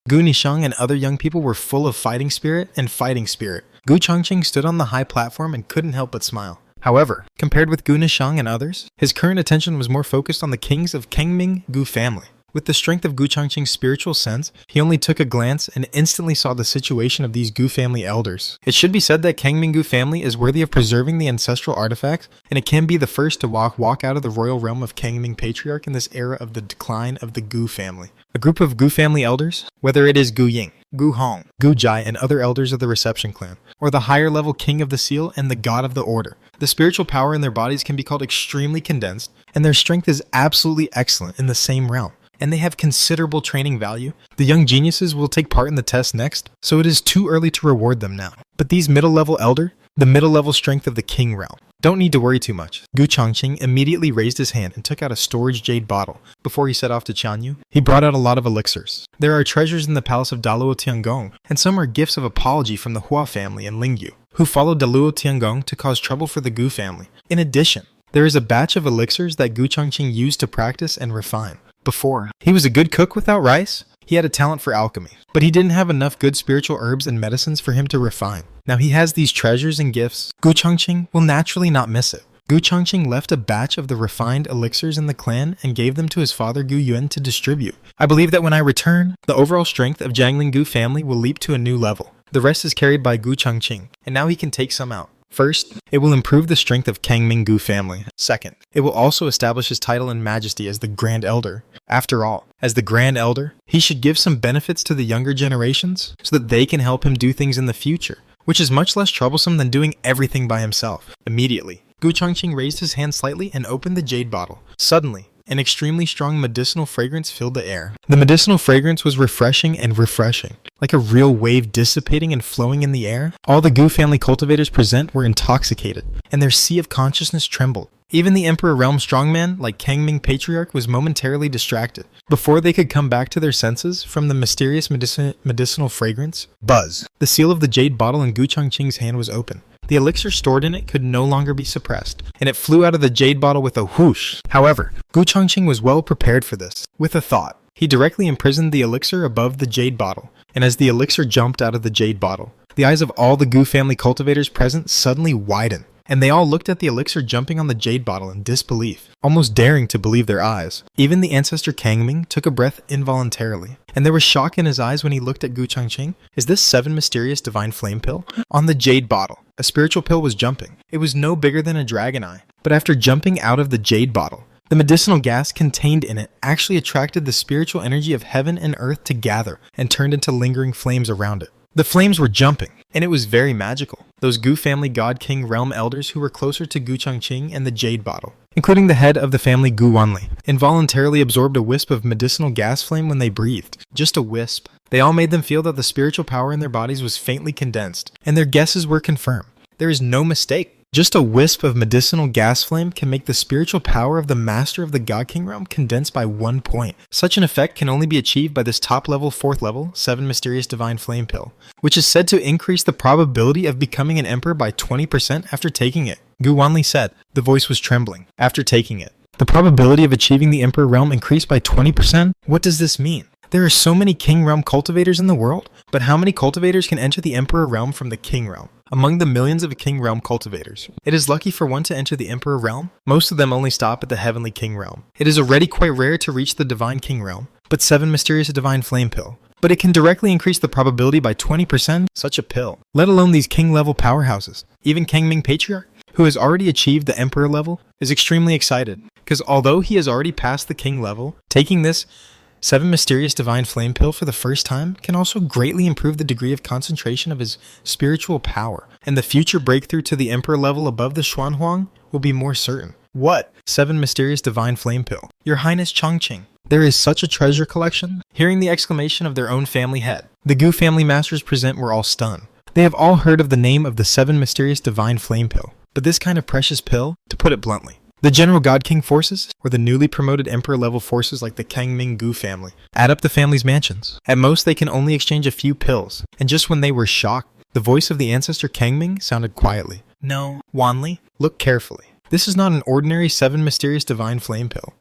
Gu Nisheng and other young people were full of fighting spirit and fighting spirit. Gu Changqing stood on the high platform and couldn't help but smile. However, compared with Gu Nisheng and others, his current attention was more focused on the kings of Kangming Gu family. With the strength of Gu Changqing's spiritual sense, he only took a glance and instantly saw the situation of these Gu family elders. It should be said that Kangming Gu family is worthy of preserving the ancestral artifacts, and it can be the first to walk out of the royal realm of Kangming Patriarch in this era of the decline of the Gu family. A group of Gu family elders, whether it is Gu Ying, Gu Hong, Gu Jai, and other elders of the Reception clan, or the higher level King of the Seal and the God of the Order, the spiritual power in their bodies can be called extremely condensed, and their strength is absolutely excellent in the same realm. And they have considerable training value. The young geniuses will take part in the test next, so it is too early to reward them now. But these middle-level elder, the middle-level strength of the king realm, don't need to worry too much. Gu Changqing immediately raised his hand and took out a storage jade bottle. Before he set off to Qianyu, he brought out a lot of elixirs. There are treasures in the palace of Daluo Tiangong, and some are gifts of apology from the Hua family and Lingyu, who followed Daluo Tiangong to cause trouble for the Gu family. In addition, there is a batch of elixirs that Gu Changqing used to practice and refine. Before, he was a good cook without rice. He had a talent for alchemy, but he didn't have enough good spiritual herbs and medicines for him to refine. Now he has these treasures and gifts. Gu Changqing will naturally not miss it. Gu Changqing left a batch of the refined elixirs in the clan and gave them to his father Gu Yuan to distribute. I believe that when I return, the overall strength of Jiangling Gu family will leap to a new level. The rest is carried by Gu Changqing, and now he can take some out. First, it will improve the strength of Kangming Gu family. Second, it will also establish his title and majesty as the Grand Elder. After all, as the Grand Elder, he should give some benefits to the younger generations so that they can help him do things in the future, which is much less troublesome than doing everything by himself. Immediately, Gu Changqing raised his hand slightly and opened the jade bottle. Suddenly, an extremely strong medicinal fragrance filled the air. The medicinal fragrance was refreshing, like a real wave dissipating and flowing in the air. All the Gu family cultivators present were intoxicated, and their sea of consciousness trembled. Even the Emperor Realm strongman, like Kangming Patriarch, was momentarily distracted. Before they could come back to their senses from the mysterious medicinal fragrance, buzz! The seal of the jade bottle in Gu Changqing's hand was open. The elixir stored in it could no longer be suppressed, and it flew out of the jade bottle with a whoosh. However, Gu Changqing was well prepared for this. With a thought, he directly imprisoned the elixir above the jade bottle, and as the elixir jumped out of the jade bottle, the eyes of all the Gu family cultivators present suddenly widened, and they all looked at the elixir jumping on the jade bottle in disbelief, almost daring to believe their eyes. Even the ancestor Kangming took a breath involuntarily, and there was shock in his eyes when he looked at Gu Changqing. Is this 7 mysterious divine flame pill? On the jade bottle, a spiritual pill was jumping. It was no bigger than a dragon eye, but after jumping out of the jade bottle, the medicinal gas contained in it actually attracted the spiritual energy of heaven and earth to gather and turned into lingering flames around it. The flames were jumping, and it was very magical. Those Gu family God King realm elders who were closer to Gu Changqing and the jade bottle, including the head of the family Gu Wanli, involuntarily absorbed a wisp of medicinal gas flame when they breathed. Just a wisp. They all made them feel that the spiritual power in their bodies was faintly condensed, and their guesses were confirmed. There is no mistake. Just a wisp of medicinal gas flame can make the spiritual power of the master of the God King realm condense by 1 point. Such an effect can only be achieved by this top level, 4th level, 7 mysterious divine flame pill, which is said to increase the probability of becoming an emperor by 20% after taking it. Gu Wanli said. The voice was trembling. After taking it, the probability of achieving the emperor realm increased by 20%? What does this mean? There are so many king realm cultivators in the world, but how many cultivators can enter the emperor realm from the king realm? Among the millions of king realm cultivators, it is lucky for one to enter the emperor realm. Most of them only stop at the heavenly king realm. It is already quite rare to reach the divine king realm, but 7 mysterious divine flame pill. But it can directly increase the probability by 20%, such a pill. Let alone these king level powerhouses. Even Kangming Patriarch, who has already achieved the emperor level, is extremely excited, because although he has already passed the king level, taking this 7 mysterious divine flame pill for the first time can also greatly improve the degree of concentration of his spiritual power, and the future breakthrough to the emperor level above the Xuanhuang will be more certain. What? 7 mysterious divine flame pill. Your Highness Changqing, there is such a treasure collection? Hearing the exclamation of their own family head, the Gu family masters present were all stunned. They have all heard of the name of the 7 mysterious divine flame pill, but this kind of precious pill, to put it bluntly, the General God King forces, or the newly promoted Emperor level forces like the Kangming Gu family, add up the family's mansions. At most, they can only exchange a few pills, and just when they were shocked, the voice of the ancestor Kangming sounded quietly. No, Wanli, look carefully. This is not an ordinary 7 mysterious divine flame pill.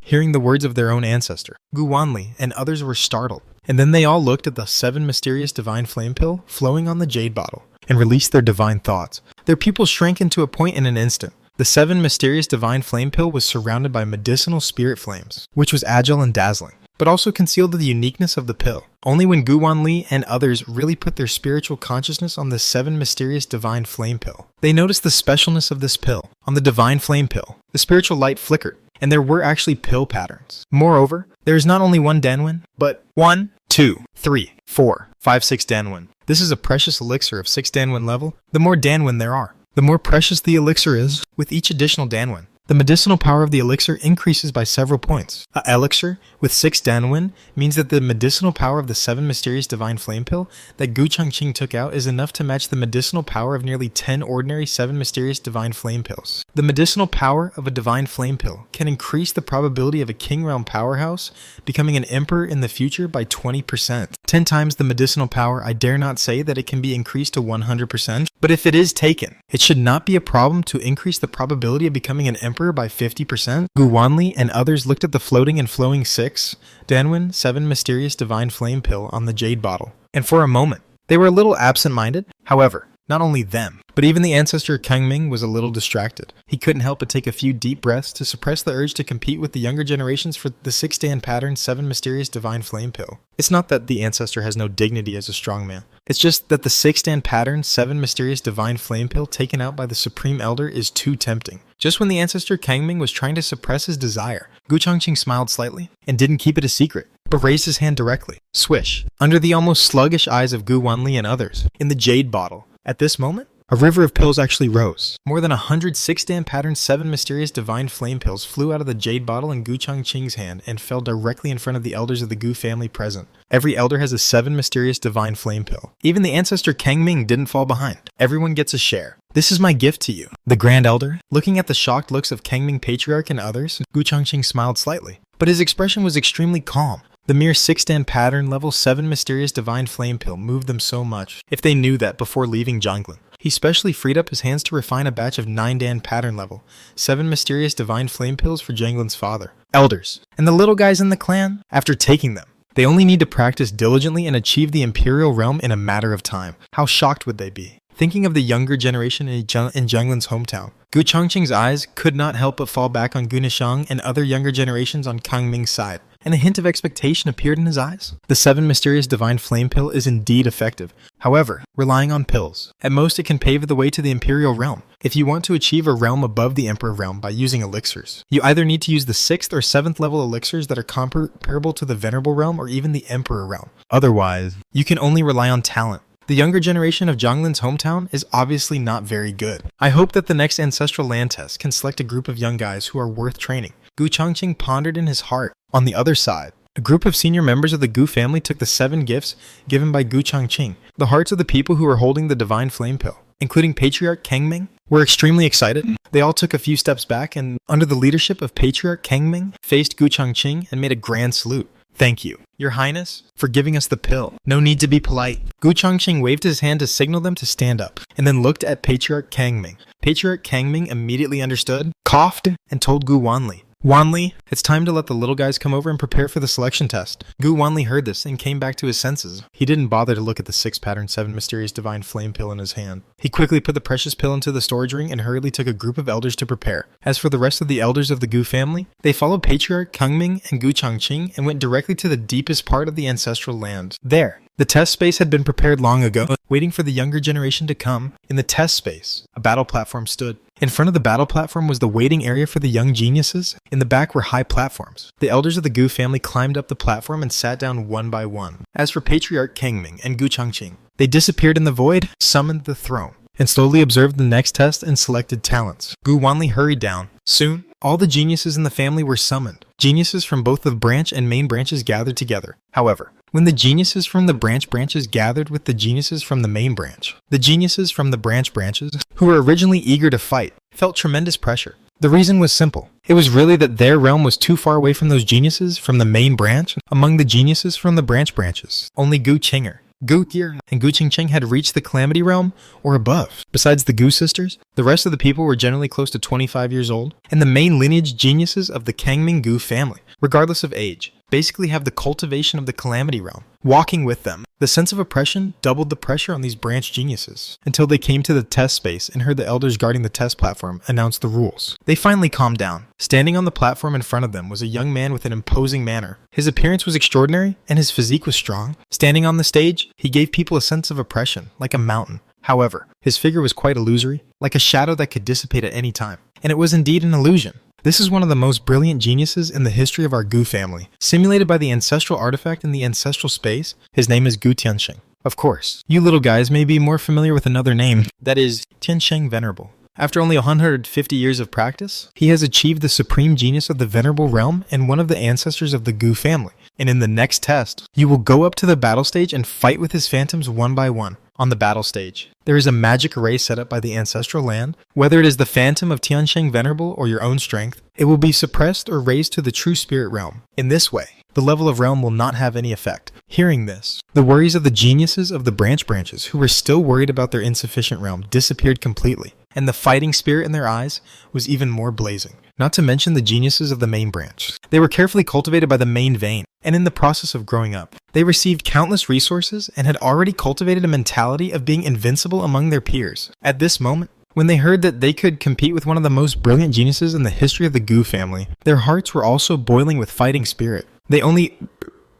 Hearing the words of their own ancestor, Gu Wanli and others were startled, and then they all looked at the 7 mysterious divine flame pill flowing on the jade bottle and released their divine thoughts. Their pupils shrank into a point in an instant. The 7 mysterious divine flame pill was surrounded by medicinal spirit flames, which was agile and dazzling, but also concealed the uniqueness of the pill. Only when Gu Wanli and others really put their spiritual consciousness on the 7 mysterious divine flame pill, they noticed the specialness of this pill. On the divine flame pill, the spiritual light flickered, and there were actually pill patterns. Moreover, there is not only one Danwen, but 1, 2, 3, 4, 5, 6 Danwen. This is a precious elixir of 6 Danwen level. The more Danwen there are, the more precious the elixir is with each additional Danwen. The medicinal power of the elixir increases by several points. A elixir with 6 Danwen means that the medicinal power of the 7 mysterious divine flame pill that Gu Changqing took out is enough to match the medicinal power of nearly 10 ordinary 7 mysterious divine flame pills. The medicinal power of a divine flame pill can increase the probability of a king realm powerhouse becoming an emperor in the future by 20%. 10 times the medicinal power. I dare not say that it can be increased to 100%, but if it is taken, it should not be a problem to increase the probability of becoming an emperor by 50%. Gu Wanli and others looked at the floating and flowing 6 Danwen 7 mysterious divine flame pill on the jade bottle, and for a moment, they were a little absent-minded. However, not only them, but even the ancestor Kangming was a little distracted. He couldn't help but take a few deep breaths to suppress the urge to compete with the younger generations for the 6 Dan pattern 7 mysterious divine flame pill. It's not that the ancestor has no dignity as a strongman. It's just that the 6 Dan pattern 7 mysterious divine flame pill taken out by the Supreme Elder is too tempting. Just when the ancestor Kangming was trying to suppress his desire, Gu Changqing smiled slightly and didn't keep it a secret, but raised his hand directly. Swish! Under the almost sluggish eyes of Gu Wanli and others, in the jade bottle. At this moment, a river of pills actually rose. More than 100 6 Dan pattern 7 mysterious divine flame pills flew out of the jade bottle in Gu Changqing's hand and fell directly in front of the elders of the Gu family present. Every elder has a 7 mysterious divine flame pill. Even the ancestor Kangming didn't fall behind. Everyone gets a share. This is my gift to you. The Grand Elder, looking at the shocked looks of Kangming Patriarch and others, Gu Changqing smiled slightly, but his expression was extremely calm. The mere 6 Dan pattern level 7 mysterious divine flame pill moved them so much, if they knew that before leaving Jiangling. He specially freed up his hands to refine a batch of 9 Dan pattern level 7 mysterious divine flame pills for Jiangling's father. Elders, and the little guys in the clan, after taking them, they only need to practice diligently and achieve the Imperial Realm in a matter of time. How shocked would they be? Thinking of the younger generation in Jiangling's hometown, Gu Changqing's eyes could not help but fall back on Gu Nishang and other younger generations on Kangming's side, and a hint of expectation appeared in his eyes. The 7 mysterious divine flame pill is indeed effective. However, relying on pills, at most it can pave the way to the Imperial Realm. If you want to achieve a realm above the Emperor Realm by using elixirs, you either need to use the 6th or 7th level elixirs that are comparable to the Venerable Realm or even the Emperor Realm. Otherwise, you can only rely on talent. The younger generation of Jiangling's hometown is obviously not very good. I hope that the next ancestral land test can select a group of young guys who are worth training. Gu Changqing pondered in his heart. On the other side, a group of senior members of the Gu family took the 7 gifts given by Gu Changqing. The hearts of the people who were holding the divine flame pill, including Patriarch Kangming, were extremely excited. They all took a few steps back and, under the leadership of Patriarch Kangming, faced Gu Changqing and made a grand salute. Thank you, Your Highness, for giving us the pill. No need to be polite. Gu Changqing waved his hand to signal them to stand up, and then looked at Patriarch Kangming. Patriarch Kangming immediately understood, coughed, and told Gu Wanli, Wanli, it's time to let the little guys come over and prepare for the selection test. Gu Wanli heard this and came back to his senses. He didn't bother to look at the 6 pattern 7 mysterious divine flame pill in his hand. He quickly put the precious pill into the storage ring and hurriedly took a group of elders to prepare. As for the rest of the elders of the Gu family, they followed Patriarch Kangming and Gu Changqing and went directly to the deepest part of the ancestral land. There, the test space had been prepared long ago, waiting for the younger generation to come. In the test space, a battle platform stood. In front of the battle platform was the waiting area for the young geniuses. In the back were high platforms. The elders of the Gu family climbed up the platform and sat down one by one. As for Patriarch Kangming and Gu Changqing, they disappeared in the void, summoned the throne, and slowly observed the next test and selected talents. Gu Wanli hurried down. Soon, all the geniuses in the family were summoned. Geniuses from both the branch and main branches gathered together. However, when the geniuses from the branches gathered with the geniuses from the main branch, the geniuses from the branches, who were originally eager to fight, felt tremendous pressure. The reason was simple. It was really that their realm was too far away from those geniuses from the main branch. Among the geniuses from the branches, only Gu Chinger, Gu Tier and Gu Qingqing had reached the Calamity Realm or above. Besides the Gu sisters, the rest of the people were generally close to 25 years old, and the main lineage geniuses of the Kangming Gu family, regardless of age, basically have the cultivation of the Calamity Realm walking with them. The sense of oppression doubled the pressure on these branch geniuses until they came to the test space and heard the elders guarding the test platform announce the rules. They finally calmed down. Standing on the platform in front of them was a young man with an imposing manner. His appearance was extraordinary and his physique was strong. Standing on the stage, he gave people a sense of oppression, like a mountain. However, his figure was quite illusory, like a shadow that could dissipate at any time. And it was indeed an illusion. This is one of the most brilliant geniuses in the history of our Gu family. Simulated by the ancestral artifact in the ancestral space, his name is Gu Tianxing. Of course, you little guys may be more familiar with another name, that is Tianxing Venerable. After only 150 years of practice, he has achieved the supreme genius of the Venerable Realm and one of the ancestors of the Gu family. And in the next test, you will go up to the battle stage and fight with his phantoms one by one. On the battle stage, there is a magic array set up by the ancestral land. Whether it is the phantom of Tianxing Venerable or your own strength, it will be suppressed or raised to the true spirit realm. In this way, the level of realm will not have any effect. Hearing this, the worries of the geniuses of the branches who were still worried about their insufficient realm disappeared completely, and the fighting spirit in their eyes was even more blazing. Not to mention the geniuses of the main branch. They were carefully cultivated by the main vein, and in the process of growing up, they received countless resources and had already cultivated a mentality of being invincible among their peers. At this moment, when they heard that they could compete with one of the most brilliant geniuses in the history of the Gu family, their hearts were also boiling with fighting spirit. They only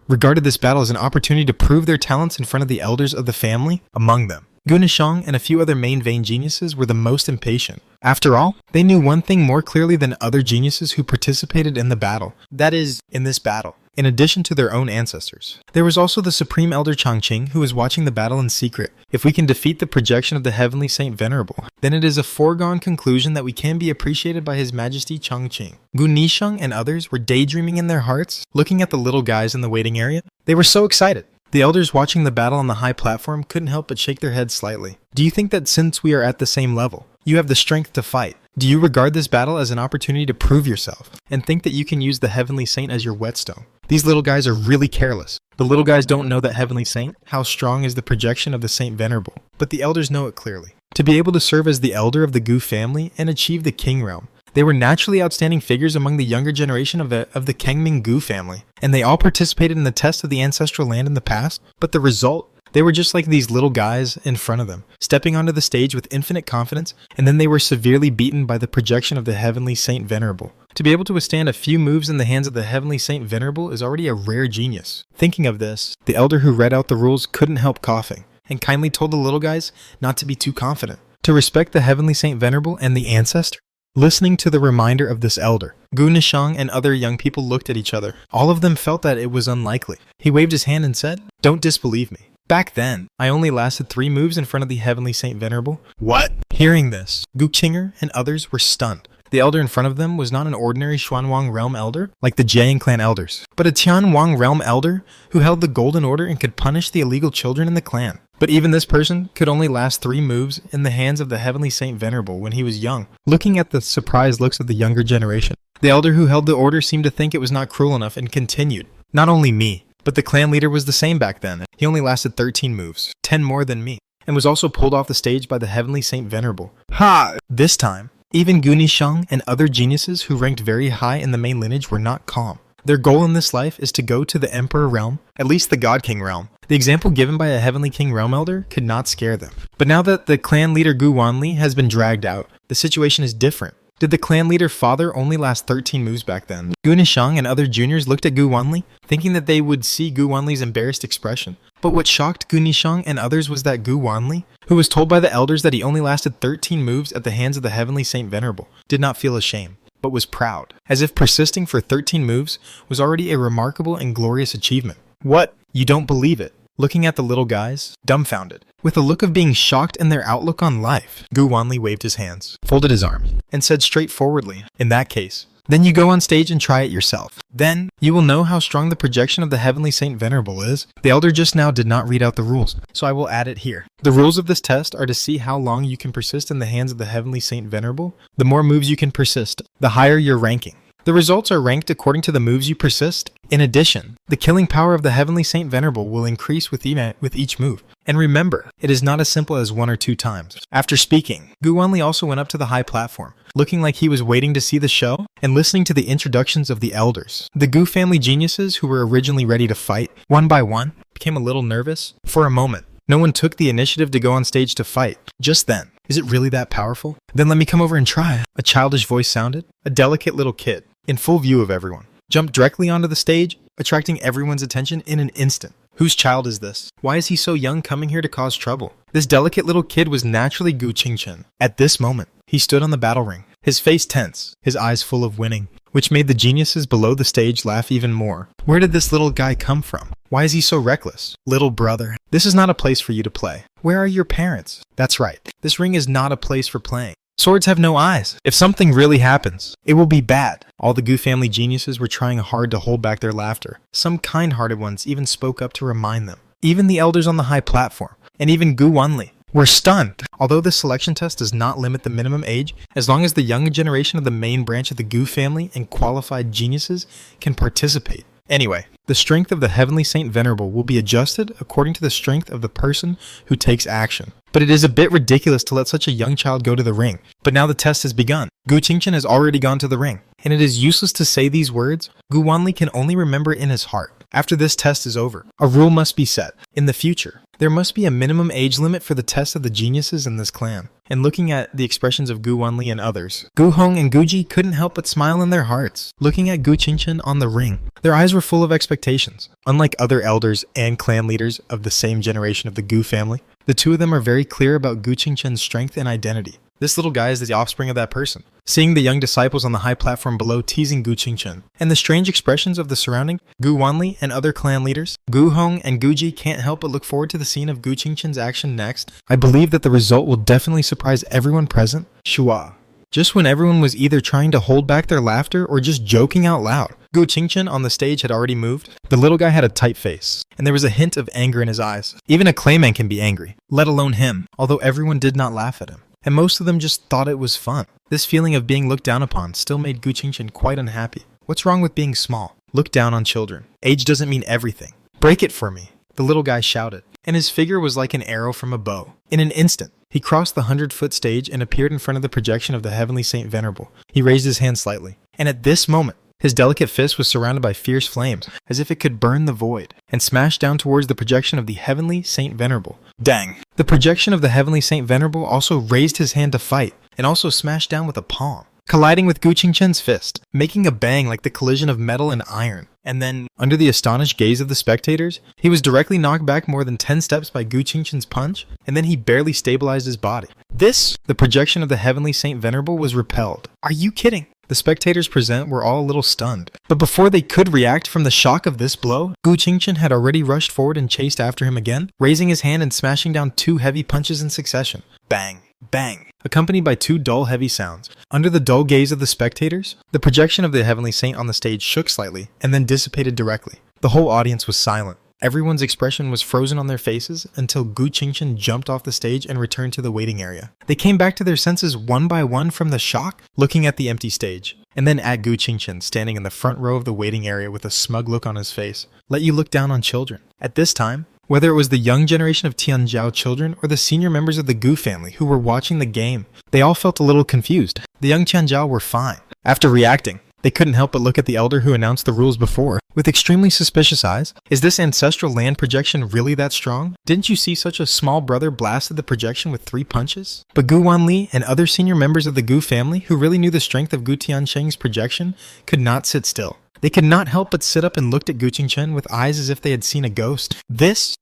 regarded this battle as an opportunity to prove their talents in front of the elders of the family. Among them, Gu Nishang and a few other main vein geniuses were the most impatient. After all, they knew one thing more clearly than other geniuses who participated in the battle. That is, in this battle. In addition to their own ancestors, there was also the Supreme Elder Changqing who was watching the battle in secret. If we can defeat the projection of the Heavenly Saint Venerable, then it is a foregone conclusion that we can be appreciated by His Majesty Changqing. Gu Nishang and others were daydreaming in their hearts, looking at the little guys in the waiting area. They were so excited. The elders watching the battle on the high platform couldn't help but shake their heads slightly. Do you think that since we are at the same level, you have the strength to fight? Do you regard this battle as an opportunity to prove yourself, and think that you can use the Heavenly Saint as your whetstone? These little guys are really careless. The little guys don't know that Heavenly Saint, how strong is the projection of the Saint Venerable, but the elders know it clearly. To be able to serve as the elder of the Gu family and achieve the King Realm, they were naturally outstanding figures among the younger generation of the Kangming Gu family, and they all participated in the test of the ancestral land in the past, but the result, they were just like these little guys in front of them, stepping onto the stage with infinite confidence, and then they were severely beaten by the projection of the Heavenly Saint Venerable. To be able to withstand a few moves in the hands of the Heavenly Saint Venerable is already a rare genius. Thinking of this, the elder who read out the rules couldn't help coughing, and kindly told the little guys not to be too confident, to respect the Heavenly Saint Venerable and the ancestor. Listening to the reminder of this elder, Gu Nishang and other young people looked at each other. All of them felt that it was unlikely. He waved his hand and said, "Don't disbelieve me. Back then, I only lasted 3 moves in front of the Heavenly Saint Venerable." What? Hearing this, Gu Qinger and others were stunned. The elder in front of them was not an ordinary Xuanwang Realm elder, like the Jiang clan elders, but a Tianwang Realm elder who held the Golden Order and could punish the illegal children in the clan. But even this person could only last 3 moves in the hands of the Heavenly Saint Venerable when he was young. Looking at the surprised looks of the younger generation, the elder who held the order seemed to think it was not cruel enough and continued. Not only me, but the clan leader was the same back then. He only lasted 13 moves, 10 more than me, and was also pulled off the stage by the Heavenly Saint Venerable. Ha! This time, even Gu Nishang and other geniuses who ranked very high in the main lineage were not calm. Their goal in this life is to go to the Emperor Realm, at least the God King Realm. The example given by a Heavenly King Realm Elder could not scare them. But now that the clan leader Gu Wanli has been dragged out, the situation is different. Did the clan leader father only last 13 moves back then? Gu Nishang and other juniors looked at Gu Wanli, thinking that they would see Gu Wanli's embarrassed expression. But what shocked Gu Nishang and others was that Gu Wanli, who was told by the elders that he only lasted 13 moves at the hands of the Heavenly Saint Venerable, did not feel ashamed, but was proud, as if persisting for 13 moves was already a remarkable and glorious achievement. What? You don't believe it? Looking at the little guys, dumbfounded, with a look of being shocked in their outlook on life, Gu Wanli waved his hands, folded his arms, and said straightforwardly, "In that case, then you go on stage and try it yourself. Then, you will know how strong the projection of the Heavenly Saint Venerable is." The elder just now did not read out the rules, so I will add it here. The rules of this test are to see how long you can persist in the hands of the Heavenly Saint Venerable. The more moves you can persist, the higher your ranking. The results are ranked according to the moves you persist. In addition, the killing power of the Heavenly Saint Venerable will increase with each move. And remember, it is not as simple as 1 or 2 times. After speaking, Gu Wanli also went up to the high platform, looking like he was waiting to see the show and listening to the introductions of the elders. The Gu family geniuses who were originally ready to fight, one by one, became a little nervous. For a moment, no one took the initiative to go on stage to fight. Just then, is it really that powerful? Then let me come over and try. A childish voice sounded. A delicate little kid, in full view of everyone, jumped directly onto the stage, attracting everyone's attention in an instant. Whose child is this? Why is he so young, coming here to cause trouble? This delicate little kid was naturally Gu Qingchen. At this moment, he stood on the battle ring, his face tense, his eyes full of winning, which made the geniuses below the stage laugh even more. Where did this little guy come from? Why is he so reckless? Little brother, this is not a place for you to play. Where are your parents? That's right, this ring is not a place for playing. Swords have no eyes. If something really happens, it will be bad. All the Gu family geniuses were trying hard to hold back their laughter. Some kind-hearted ones even spoke up to remind them. Even the elders on the high platform, and even Gu Wanli, were stunned. Although this selection test does not limit the minimum age, as long as the younger generation of the main branch of the Gu family and qualified geniuses can participate. Anyway, the strength of the Heavenly Saint Venerable will be adjusted according to the strength of the person who takes action. But it is a bit ridiculous to let such a young child go to the ring. But now the test has begun. Gu Qingchen has already gone to the ring, and it is useless to say these words. Gu Wanli can only remember in his heart. After this test is over, a rule must be set. In the future, there must be a minimum age limit for the test of the geniuses in this clan. And looking at the expressions of Gu Wanli and others, Gu Hong and Gu Ji couldn't help but smile in their hearts, looking at Gu Qingchen on the ring. Their eyes were full of expectations. Unlike other elders and clan leaders of the same generation of the Gu family, the two of them are very clear about Gu Qingchen's strength and identity. This little guy is the offspring of that person. Seeing the young disciples on the high platform below teasing Gu Qingchen, and the strange expressions of the surrounding Gu Wanli and other clan leaders, Gu Hong and Gu Ji can't help but look forward to the scene of Gu Qingchen's action next. I believe that the result will definitely surprise everyone present. Shua. Just when everyone was either trying to hold back their laughter or just joking out loud, Gu Qingchen on the stage had already moved. The little guy had a tight face, and there was a hint of anger in his eyes. Even a clayman can be angry, let alone him, although everyone did not laugh at him. And most of them just thought it was fun. This feeling of being looked down upon still made Gu Qingchen quite unhappy. What's wrong with being small? Look down on children. Age doesn't mean everything. Break it for me, the little guy shouted, and his figure was like an arrow from a bow. In an instant, he crossed the 100-foot stage and appeared in front of the projection of the Heavenly Saint Venerable. He raised his hand slightly, and at this moment, his delicate fist was surrounded by fierce flames, as if it could burn the void, and smashed down towards the projection of the Heavenly Saint Venerable. Dang! The projection of the Heavenly Saint Venerable also raised his hand to fight, and also smashed down with a palm, colliding with Gu Qingchen's fist, making a bang like the collision of metal and iron. And then, under the astonished gaze of the spectators, he was directly knocked back more than 10 steps by Gu Qingchen's punch, and then he barely stabilized his body. The projection of the Heavenly Saint Venerable was repelled. Are you kidding? The spectators present were all a little stunned. But before they could react from the shock of this blow, Gu Qingchen had already rushed forward and chased after him again, raising his hand and smashing down 2 heavy punches in succession. Bang! Bang! Accompanied by 2 dull, heavy sounds. Under the dull gaze of the spectators, the projection of the Heavenly Saint on the stage shook slightly, and then dissipated directly. The whole audience was silent. Everyone's expression was frozen on their faces until Gu Qingchen jumped off the stage and returned to the waiting area. They came back to their senses one by one from the shock, looking at the empty stage, and then at Gu Qingchen standing in the front row of the waiting area with a smug look on his face. Let you look down on children. At this time, whether it was the young generation of Tianjiao children or the senior members of the Gu family who were watching the game, they all felt a little confused. The young Tianjiao were fine. After reacting, they couldn't help but look at the elder who announced the rules before. With extremely suspicious eyes, is this ancestral land projection really that strong? Didn't you see such a small brother blasted the projection with 3 punches? But Gu Wanli and other senior members of the Gu family who really knew the strength of Gu Tiansheng's projection could not sit still. They could not help but sit up and looked at Gu Qingchen with eyes as if they had seen a ghost.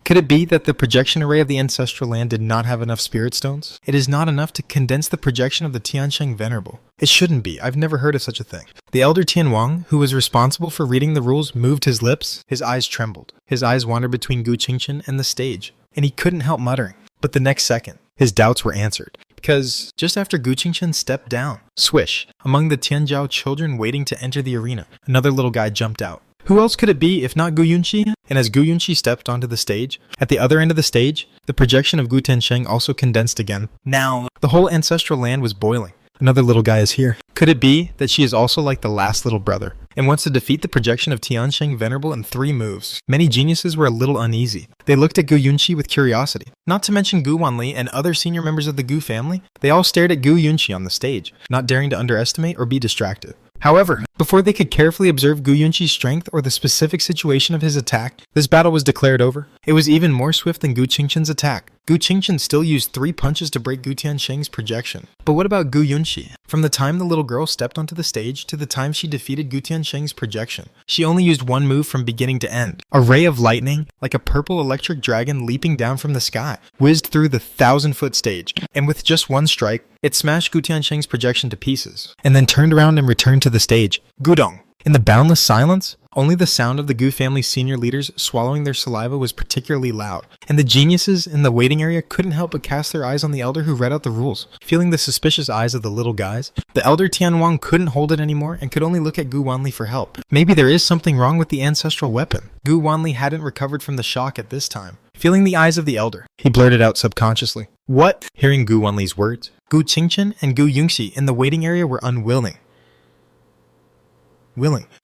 Could it be that the projection array of the ancestral land did not have enough spirit stones? It is not enough to condense the projection of the Tiansheng Venerable. It shouldn't be. I've never heard of such a thing. The elder Tian Wang, who was responsible for reading the rules, moved his lips. His eyes trembled. His eyes wandered between Gu Qingchen and the stage, and he couldn't help muttering. But the next second, his doubts were answered. Because just after Gu Qingchen stepped down, swish, among the Tianjiao children waiting to enter the arena, another little guy jumped out. Who else could it be if not Gu Yunxi? And as Gu Yunxi stepped onto the stage, at the other end of the stage, the projection of Gu Tiansheng also condensed again. Now, the whole ancestral land was boiling. Another little guy is here. Could it be that she is also like the last little brother and wants to defeat the projection of Tiansheng Venerable in 3 moves? Many geniuses were a little uneasy. They looked at Gu Yunqi with curiosity. Not to mention Gu Wanli and other senior members of the Gu family, they all stared at Gu Yunqi on the stage, not daring to underestimate or be distracted. However, before they could carefully observe Gu Yunqi's strength or the specific situation of his attack, this battle was declared over. It was even more swift than Gu Qingchen's attack. Gu Qingchen still used 3 punches to break Gu Tiansheng's projection. But what about Gu Yunqi? From the time the little girl stepped onto the stage to the time she defeated Gu Tiansheng's projection, she only used 1 move from beginning to end. A ray of lightning, like a purple electric dragon leaping down from the sky, whizzed through the 1,000-foot stage, and with just 1 strike, it smashed Gu Tiansheng's projection to pieces, and then turned around and returned to the stage. Gudong! In the boundless silence, only the sound of the Gu family senior leaders swallowing their saliva was particularly loud, and the geniuses in the waiting area couldn't help but cast their eyes on the elder who read out the rules. Feeling the suspicious eyes of the little guys, the elder Tianwang couldn't hold it anymore and could only look at Gu Wanli for help. Maybe there is something wrong with the ancestral weapon. Gu Wanli hadn't recovered from the shock at this time. Feeling the eyes of the elder, he blurted out subconsciously, "What?" Hearing Gu Wanli's words, Gu Qingchen and Gu Yunqi in the waiting area were unwilling.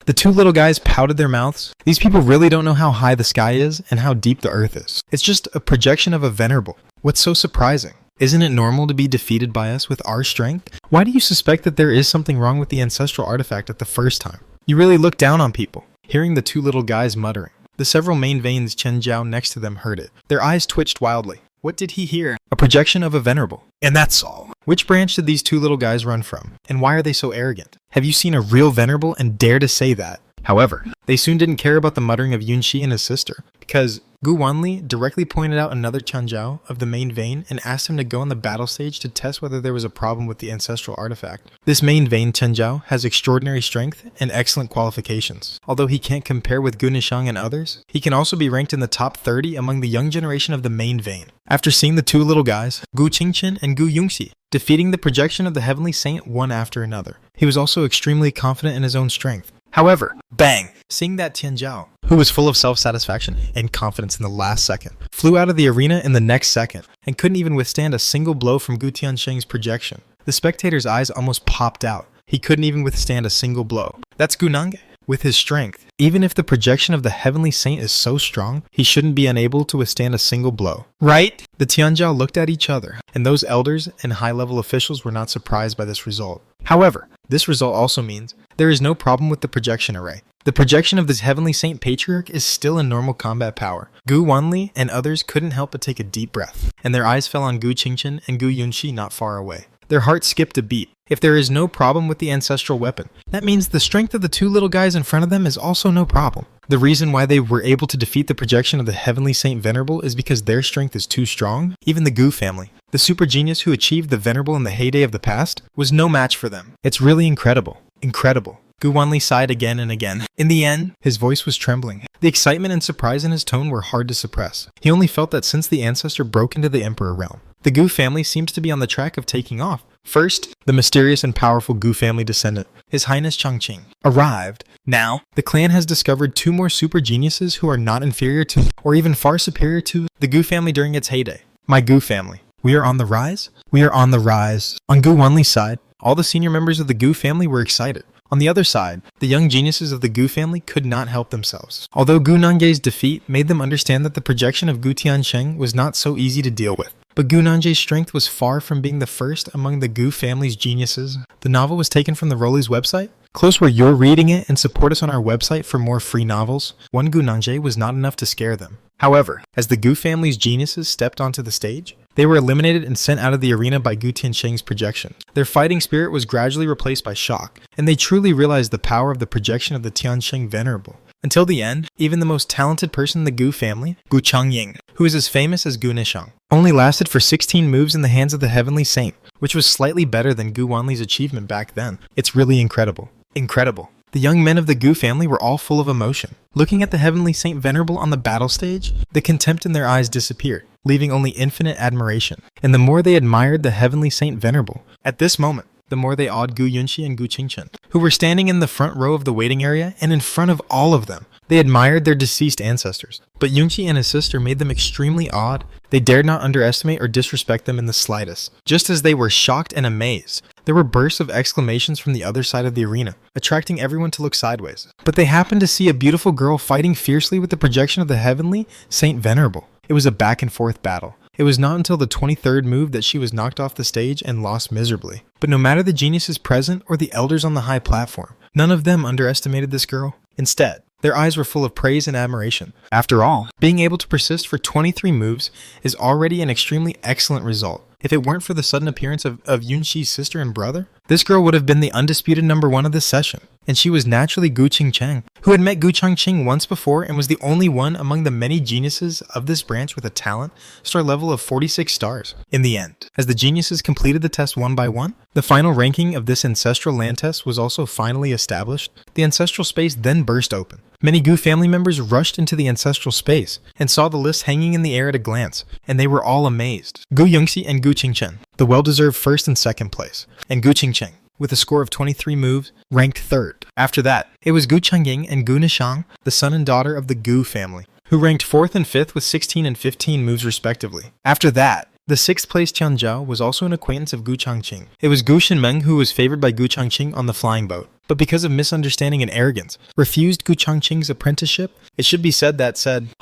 The 2 little guys pouted their mouths. These people really don't know how high the sky is and how deep the earth is. It's just a projection of a venerable. What's so surprising? Isn't it normal to be defeated by us with our strength? Why do you suspect that there is something wrong with the ancestral artifact at the first time? You really look down on people. Hearing the 2 little guys muttering, the several main veins Chen Jiao next to them heard it. Their eyes twitched wildly. What did he hear? A projection of a venerable. And that's all. Which branch did these 2 little guys run from? And why are they so arrogant? Have you seen a real venerable and dare to say that? However, they soon didn't care about the muttering of Yunqi and his sister, because Gu Wanli directly pointed out another Chen Jiao of the main vein and asked him to go on the battle stage to test whether there was a problem with the ancestral artifact. This main vein Chen Jiao has extraordinary strength and excellent qualifications. Although he can't compare with Gu Nishang and others, he can also be ranked in the top 30 among the young generation of the main vein. After seeing the 2 little guys, Gu Qingchen and Gu Yunqi, defeating the projection of the heavenly saint one after another, he was also extremely confident in his own strength. However, bang! Seeing that Tian Jiao, who was full of self-satisfaction and confidence in the last second, flew out of the arena in the next second and couldn't even withstand a single blow from Gu Tiansheng's projection. The spectator's eyes almost popped out. He couldn't even withstand a single blow. That's Gu Nange. With his strength, even if the projection of the heavenly saint is so strong, he shouldn't be unable to withstand a single blow. Right? The Tianjiao looked at each other, and those elders and high-level officials were not surprised by this result. However, this result also means there is no problem with the projection array. The projection of this heavenly saint patriarch is still in normal combat power. Gu Wanli and others couldn't help but take a deep breath, and their eyes fell on Gu Qingchen and Gu Yunqi not far away. Their hearts skipped a beat. If there is no problem with the ancestral weapon, that means the strength of the 2 little guys in front of them is also no problem. The reason why they were able to defeat the projection of the Heavenly Saint Venerable is because their strength is too strong. Even the Gu family, the super genius who achieved the Venerable in the heyday of the past, was no match for them. It's really incredible. Incredible. Gu Wanli sighed again and again. In the end, his voice was trembling. The excitement and surprise in his tone were hard to suppress. He only felt that since the ancestor broke into the Emperor realm, the Gu family seems to be on the track of taking off. First, the mysterious and powerful Gu family descendant, His Highness Changqing, arrived. Now, the clan has discovered 2 more super geniuses who are not inferior to, or even far superior to, the Gu family during its heyday. My Gu family. We are on the rise? We are on the rise. On Gu Wanli's side, all the senior members of the Gu family were excited. On the other side, the young geniuses of the Gu family could not help themselves. Although Gu Nange's defeat made them understand that the projection of Gu Tiansheng was not so easy to deal with. But Gu Nange's strength was far from being the first among the Gu family's geniuses. The novel was taken from the Rollies website. Close where you're reading it and support us on our website for more free novels. One Gu Nange was not enough to scare them. However, as the Gu family's geniuses stepped onto the stage, they were eliminated and sent out of the arena by Gu Tiansheng's projection. Their fighting spirit was gradually replaced by shock, and they truly realized the power of the projection of the Tiansheng Venerable. Until the end, even the most talented person in the Gu family, Gu Changying, who is as famous as Gu Nishang, only lasted for 16 moves in the hands of the Heavenly Saint, which was slightly better than Gu Wanli's achievement back then. It's really incredible. Incredible. The young men of the Gu family were all full of emotion. Looking at the Heavenly Saint Venerable on the battle stage, the contempt in their eyes disappeared, leaving only infinite admiration. And the more they admired the Heavenly Saint Venerable, at this moment, the more they awed Gu Yunxi and Gu Qingchen, who were standing in the front row of the waiting area, and in front of all of them, they admired their deceased ancestors. But Yunxi and his sister made them extremely awed. They dared not underestimate or disrespect them in the slightest. Just as they were shocked and amazed, there were bursts of exclamations from the other side of the arena, attracting everyone to look sideways. But they happened to see a beautiful girl fighting fiercely with the projection of the heavenly Saint Venerable. It was a back and forth battle. It was not until the 23rd move that she was knocked off the stage and lost miserably. But no matter the geniuses present or the elders on the high platform, none of them underestimated this girl. Instead, their eyes were full of praise and admiration. After all, being able to persist for 23 moves is already an extremely excellent result. If it weren't for the sudden appearance of Yunxi's sister and brother, this girl would have been the undisputed number 1 of this session. And she was naturally Gu Qingchen, who had met Gu Changqing once before and was the only one among the many geniuses of this branch with a talent star level of 46 stars. In the end, as the geniuses completed the test one by one, the final ranking of this ancestral land test was also finally established. The ancestral space then burst open. Many Gu family members rushed into the ancestral space and saw the list hanging in the air at a glance, and they were all amazed. Gu Yunxi and Gu Qingchen, the well-deserved first and second place, and Gu Qingchen, with a score of 23 moves, ranked third. After that, it was Gu Changying and Gu Nishang, the son and daughter of the Gu family, who ranked fourth and fifth with 16 and 15 moves respectively. After that, the sixth place Tian Zhao was also an acquaintance of Gu Changqing. It was Gu Shenmeng who was favored by Gu Changqing on the flying boat, but because of misunderstanding and arrogance, refused Gu Changqing's apprenticeship. It should be said,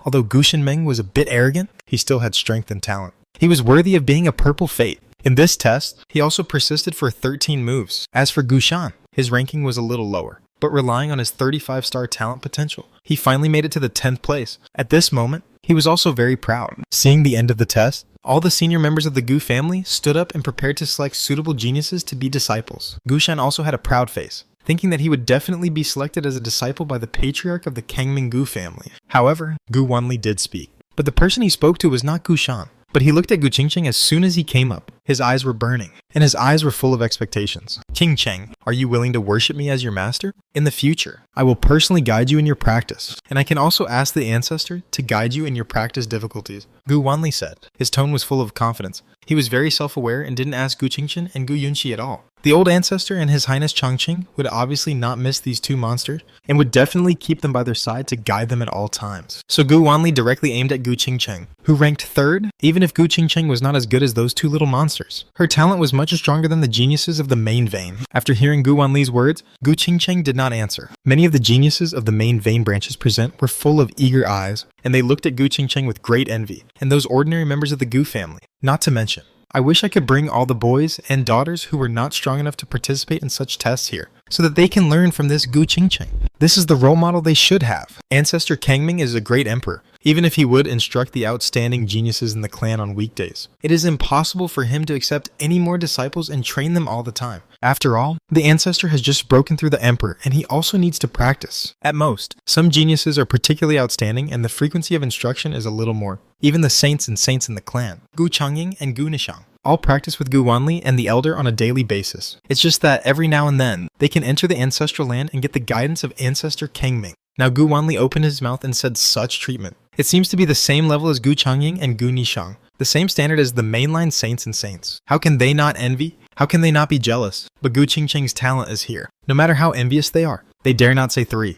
although Gu Shenmeng was a bit arrogant, he still had strength and talent. He was worthy of being a purple fate. In this test, he also persisted for 13 moves. As for Gu Shan, his ranking was a little lower, but relying on his 35-star talent potential, he finally made it to the 10th place. At this moment, he was also very proud. Seeing the end of the test, all the senior members of the Gu family stood up and prepared to select suitable geniuses to be disciples. Gu Shan also had a proud face, thinking that he would definitely be selected as a disciple by the patriarch of the Kangming Gu family. However, Gu Wanli did speak, but the person he spoke to was not Gu Shan. But he looked at Gu Qingchen as soon as he came up. His eyes were burning, and his eyes were full of expectations. Qingchen, are you willing to worship me as your master? In the future, I will personally guide you in your practice, and I can also ask the ancestor to guide you in your practice difficulties. Gu Wanli said. His tone was full of confidence. He was very self-aware and didn't ask Gu Qingchen and Gu Yunxi at all. The old ancestor and His Highness Changqing would obviously not miss these two monsters, and would definitely keep them by their side to guide them at all times. So Gu Wanli directly aimed at Gu Qingchen, who ranked third, even if Gu Qingchen was not as good as those two little monsters. Her talent was much stronger than the geniuses of the main vein. After hearing Gu Wanli's words, Gu Qingchen did not answer. Many of the geniuses of the main vein branches present were full of eager eyes, and they looked at Gu Qingchen with great envy, and those ordinary members of the Gu family. Not to mention, I wish I could bring all the boys and daughters who were not strong enough to participate in such tests here, so that they can learn from this Gu Qingchen. This is the role model they should have. Ancestor Kangming is a great emperor, even if he would instruct the outstanding geniuses in the clan on weekdays. It is impossible for him to accept any more disciples and train them all the time. After all, the ancestor has just broken through the emperor, and he also needs to practice. At most, some geniuses are particularly outstanding, and the frequency of instruction is a little more. Even the saints in the clan, Gu Changying and Gu Nishang, all practice with Gu Wanli and the elder on a daily basis. It's just that every now and then, they can enter the ancestral land and get the guidance of ancestor Kangming. Now Gu Wanli opened his mouth and said such treatment. It seems to be the same level as Gu Changying and Gu Nishang, the same standard as the mainline saints. How can they not envy? How can they not be jealous? But Gu Qingcheng's talent is here. No matter how envious they are, they dare not say 3.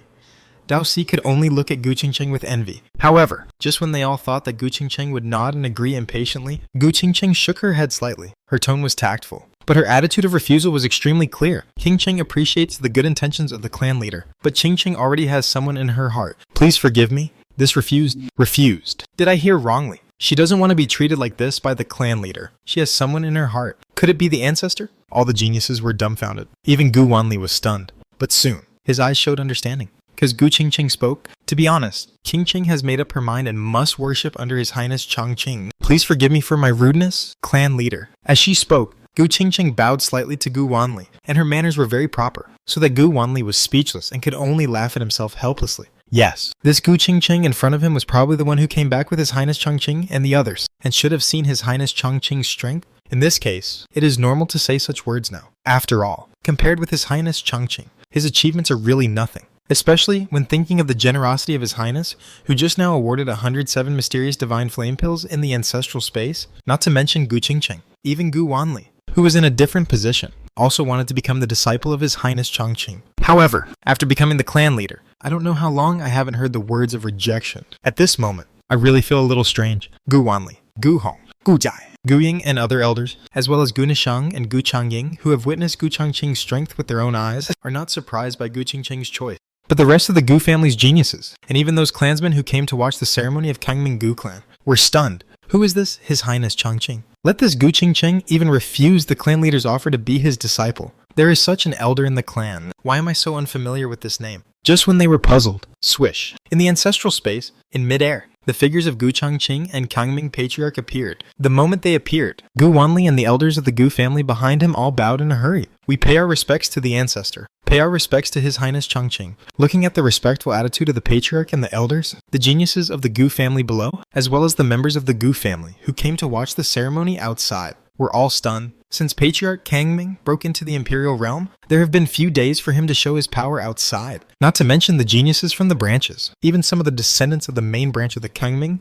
Dao Si could only look at Gu Qingcheng with envy. However, just when they all thought that Gu Qingcheng would nod and agree impatiently, Gu Qingcheng shook her head slightly. Her tone was tactful, but her attitude of refusal was extremely clear. Qingcheng appreciates the good intentions of the clan leader, but Qingcheng already has someone in her heart. Please forgive me. This refused. Did I hear wrongly? She doesn't want to be treated like this by the clan leader. She has someone in her heart. Could it be the ancestor? All the geniuses were dumbfounded. Even Gu Wanli was stunned. But soon, his eyes showed understanding. Because Gu Qingcheng spoke, to be honest, Qingcheng has made up her mind and must worship under His Highness Changqing. Please forgive me for my rudeness, clan leader. As she spoke, Gu Qingcheng bowed slightly to Gu Wanli, and her manners were very proper, so that Gu Wanli was speechless and could only laugh at himself helplessly. Yes, this Gu Qingcheng in front of him was probably the one who came back with His Highness Changqing and the others, and should have seen His Highness Changqing's strength. In this case, it is normal to say such words now. After all, compared with His Highness Changqing, his achievements are really nothing. Especially when thinking of the generosity of His Highness, who just now awarded 107 mysterious divine flame pills in the ancestral space, not to mention Gu Qingcheng, even Gu Wanli, who was in a different position. also wanted to become the disciple of His Highness Chongqing. However, after becoming the clan leader, I don't know how long I haven't heard the words of rejection. At this moment, I really feel a little strange. Gu Wanli, Gu Hong, Gu Jai, Gu Ying and other elders, as well as Gu Nishang and Gu Changying, who have witnessed Gu Changqing's strength with their own eyes, are not surprised by Gu Qingqing's choice. But the rest of the Gu family's geniuses, and even those clansmen who came to watch the ceremony of Kangming Gu clan, were stunned. Who is this His Highness Chongqing? Let this Gu Qingqing even refuse the clan leader's offer to be his disciple. There is such an elder in the clan. Why am I so unfamiliar with this name? Just when they were puzzled, swish. In the ancestral space, in midair, the figures of Gu Changqing and Kangming Patriarch appeared. The moment they appeared, Gu Wanli and the elders of the Gu family behind him all bowed in a hurry. We pay our respects to the ancestor. Pay our respects to His Highness Chongqing. Looking at the respectful attitude of the patriarch and the elders, the geniuses of the Gu family below, as well as the members of the Gu family who came to watch the ceremony outside, were all stunned. Since Patriarch Kangming broke into the Imperial Realm, there have been few days for him to show his power outside. Not to mention the geniuses from the branches. Even some of the descendants of the main branch of the Kangming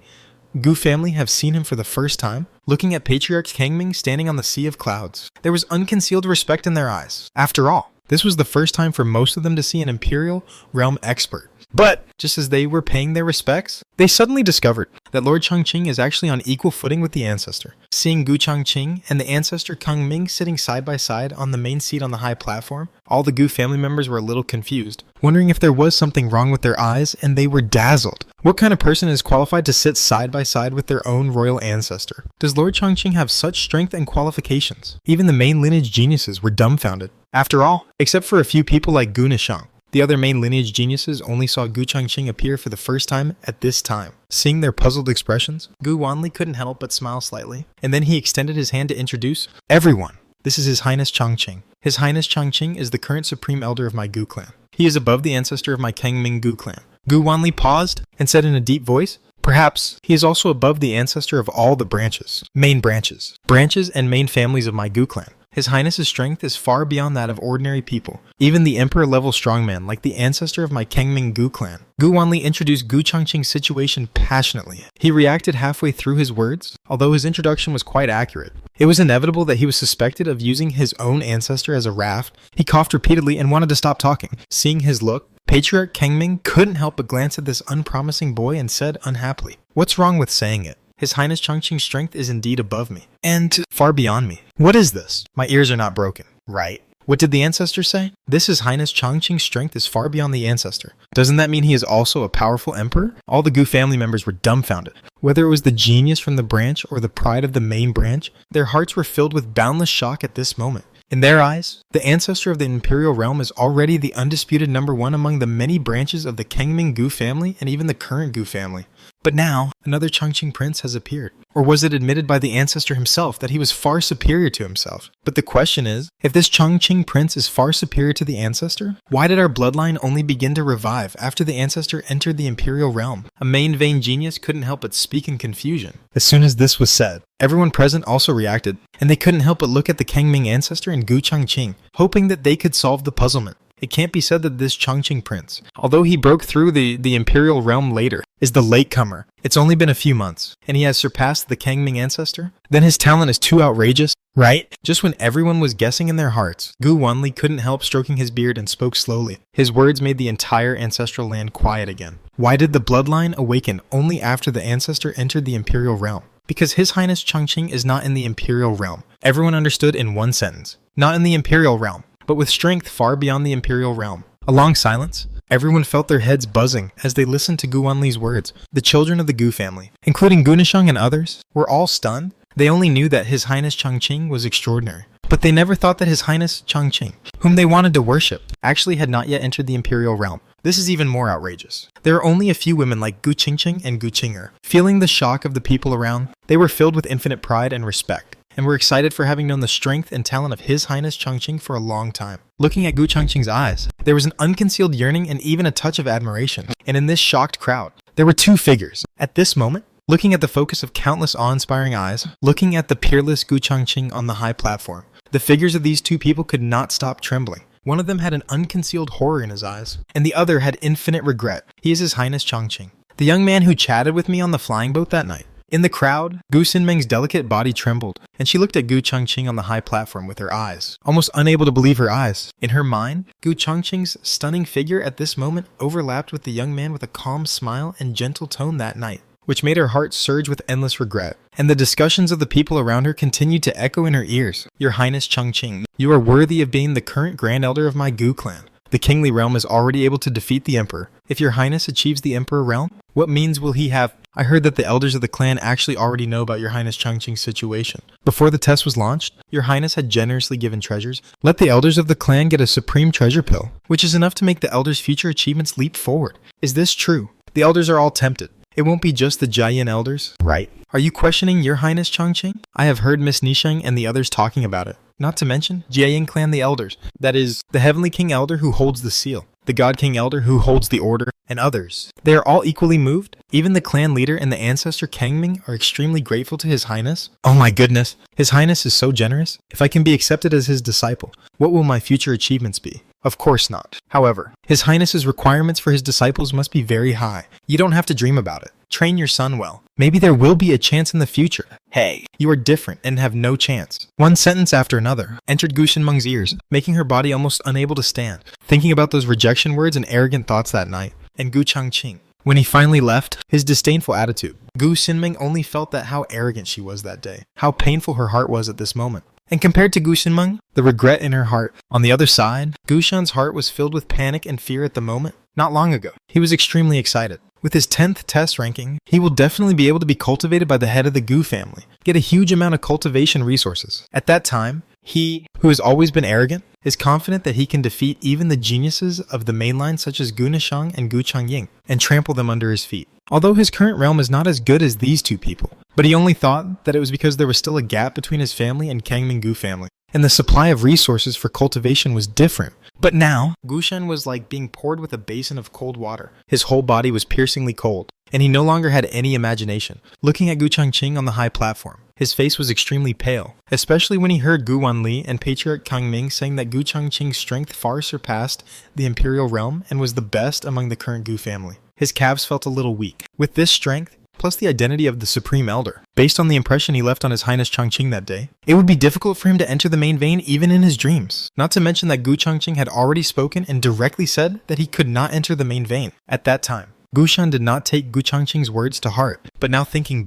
Gu family have seen him for the first time, looking at Patriarch Kangming standing on the sea of clouds. There was unconcealed respect in their eyes. After all, this was the first time for most of them to see an Imperial Realm expert. But, just as they were paying their respects, they suddenly discovered that Lord Chongqing is actually on equal footing with the ancestor. Seeing Gu Changqing and the ancestor Kangming sitting side by side on the main seat on the high platform, all the Gu family members were a little confused, wondering if there was something wrong with their eyes, and they were dazzled. What kind of person is qualified to sit side by side with their own royal ancestor? Does Lord Chongqing have such strength and qualifications? Even the main lineage geniuses were dumbfounded. After all, except for a few people like Gu Nishang, the other main lineage geniuses only saw Gu Changqing appear for the first time at this time. Seeing their puzzled expressions, Gu Wanli couldn't help but smile slightly, and then he extended his hand to introduce everyone. This is His Highness Chongqing. His Highness Chongqing is the current supreme elder of my Gu clan. He is above the ancestor of my Kangming Gu clan. Gu Wanli paused and said in a deep voice, perhaps he is also above the ancestor of all the branches and main families of my Gu clan. His Highness's strength is far beyond that of ordinary people, even the emperor-level strongman like the ancestor of my Kangming Gu clan. Gu Wanli introduced Gu Changqing's situation passionately. He reacted halfway through his words, although his introduction was quite accurate. It was inevitable that he was suspected of using his own ancestor as a raft. He coughed repeatedly and wanted to stop talking. Seeing his look, Patriarch Kangming couldn't help but glance at this unpromising boy and said unhappily, "What's wrong with saying it? His Highness Chongqing's strength is indeed above me, and far beyond me. What is this? My ears are not broken, right? What did the ancestor say? This His Highness Chongqing's strength is far beyond the ancestor. Doesn't that mean he is also a powerful emperor?" All the Gu family members were dumbfounded. Whether it was the genius from the branch or the pride of the main branch, their hearts were filled with boundless shock at this moment. In their eyes, the ancestor of the Imperial Realm is already the undisputed #1 among the many branches of the Kangming Gu family and even the current Gu family. But now, another Chongqing prince has appeared. Or was it admitted by the ancestor himself that he was far superior to himself? But the question is, if this Chongqing prince is far superior to the ancestor, why did our bloodline only begin to revive after the ancestor entered the Imperial Realm? A main vein genius couldn't help but speak in confusion. As soon as this was said, everyone present also reacted, and they couldn't help but look at the Kangming ancestor and Gu Changqing, hoping that they could solve the puzzlement. It can't be said that this Chongqing prince, although he broke through the Imperial Realm later, is the latecomer. It's only been a few months, and he has surpassed the Kangming ancestor? Then his talent is too outrageous, right? Just when everyone was guessing in their hearts, Gu Wanli couldn't help stroking his beard and spoke slowly. His words made the entire ancestral land quiet again. Why did the bloodline awaken only after the ancestor entered the Imperial Realm? Because His Highness Chongqing is not in the Imperial Realm. Everyone understood in one sentence. Not in the Imperial Realm, but with strength far beyond the Imperial Realm. A long silence. Everyone felt their heads buzzing as they listened to Gu Wanli's words. The children of the Gu family, including Gu Nishang and others, were all stunned. They only knew that His Highness Chongqing was extraordinary. But they never thought that His Highness Chongqing, whom they wanted to worship, actually had not yet entered the Imperial Realm. This is even more outrageous. There are only a few women like Gu Qingqing and Gu Qinger. Feeling the shock of the people around, they were filled with infinite pride and respect, and were excited for having known the strength and talent of His Highness Chongqing for a long time. Looking at Gu Changqing's eyes, there was an unconcealed yearning and even a touch of admiration. And in this shocked crowd, there were two figures. At this moment, looking at the focus of countless awe-inspiring eyes, looking at the peerless Gu Changqing on the high platform, the figures of these two people could not stop trembling. One of them had an unconcealed horror in his eyes, and the other had infinite regret. He is His Highness Chongqing, the young man who chatted with me on the flying boat that night. In the crowd, Gu Xinmeng's delicate body trembled, and she looked at Gu Changqing on the high platform with her eyes, almost unable to believe her eyes. In her mind, Gu Changqing's stunning figure at this moment overlapped with the young man with a calm smile and gentle tone that night, which made her heart surge with endless regret. And the discussions of the people around her continued to echo in her ears. Your Highness Changqing, you are worthy of being the current Grand Elder of my Gu clan. The kingly realm is already able to defeat the Emperor. If your Highness achieves the Emperor realm, what means will he have? I heard that the elders of the clan actually already know about your Highness Changqing's situation. Before the test was launched, your Highness had generously given treasures. Let the elders of the clan get a supreme treasure pill, which is enough to make the elders' future achievements leap forward. Is this true? The elders are all tempted. It won't be just the Jiayin elders, right? Are you questioning your Highness Changqing? I have heard Miss Nisheng and the others talking about it. Not to mention Jiayin clan the elders, that is, the Heavenly King Elder who holds the seal, the God King Elder who holds the order, and others. They are all equally moved. Even the clan leader and the ancestor Kangming are extremely grateful to His Highness. Oh my goodness, His Highness is so generous. If I can be accepted as His disciple, what will my future achievements be? Of course not. However, His Highness's requirements for His disciples must be very high. You don't have to dream about it. Train your son well. Maybe there will be a chance in the future. Hey, you are different and have no chance. One sentence after another entered Gu Xinmeng's ears, making her body almost unable to stand, thinking about those rejection words and arrogant thoughts that night. And Gu Changqing, when he finally left, his disdainful attitude, Gu Xinmeng only felt that how arrogant she was that day, how painful her heart was at this moment. And compared to Gu Xinmeng, the regret in her heart. On the other side, Gu Shan's heart was filled with panic and fear at the moment. Not long ago, he was extremely excited. With his 10th test ranking, he will definitely be able to be cultivated by the head of the Gu family, get a huge amount of cultivation resources. At that time, he, who has always been arrogant, is confident that he can defeat even the geniuses of the mainline such as Gu Nishang and Gu Changying, and trample them under his feet. Although his current realm is not as good as these two people, but he only thought that it was because there was still a gap between his family and Kangming Gu family, and the supply of resources for cultivation was different. But now, Gu Shan was like being poured with a basin of cold water. His whole body was piercingly cold, and he no longer had any imagination. Looking at Gu Changqing on the high platform, his face was extremely pale, especially when he heard Gu Wanli and Patriarch Kangming saying that Gu Changqing's strength far surpassed the imperial realm and was the best among the current Gu family. His calves felt a little weak. With this strength, plus the identity of the Supreme Elder, based on the impression he left on His Highness Changqing that day, it would be difficult for him to enter the main vein even in his dreams. Not to mention that Gu Changqing had already spoken and directly said that he could not enter the main vein. At that time, Gu Shan did not take Gu Changqing's words to heart, but now thinking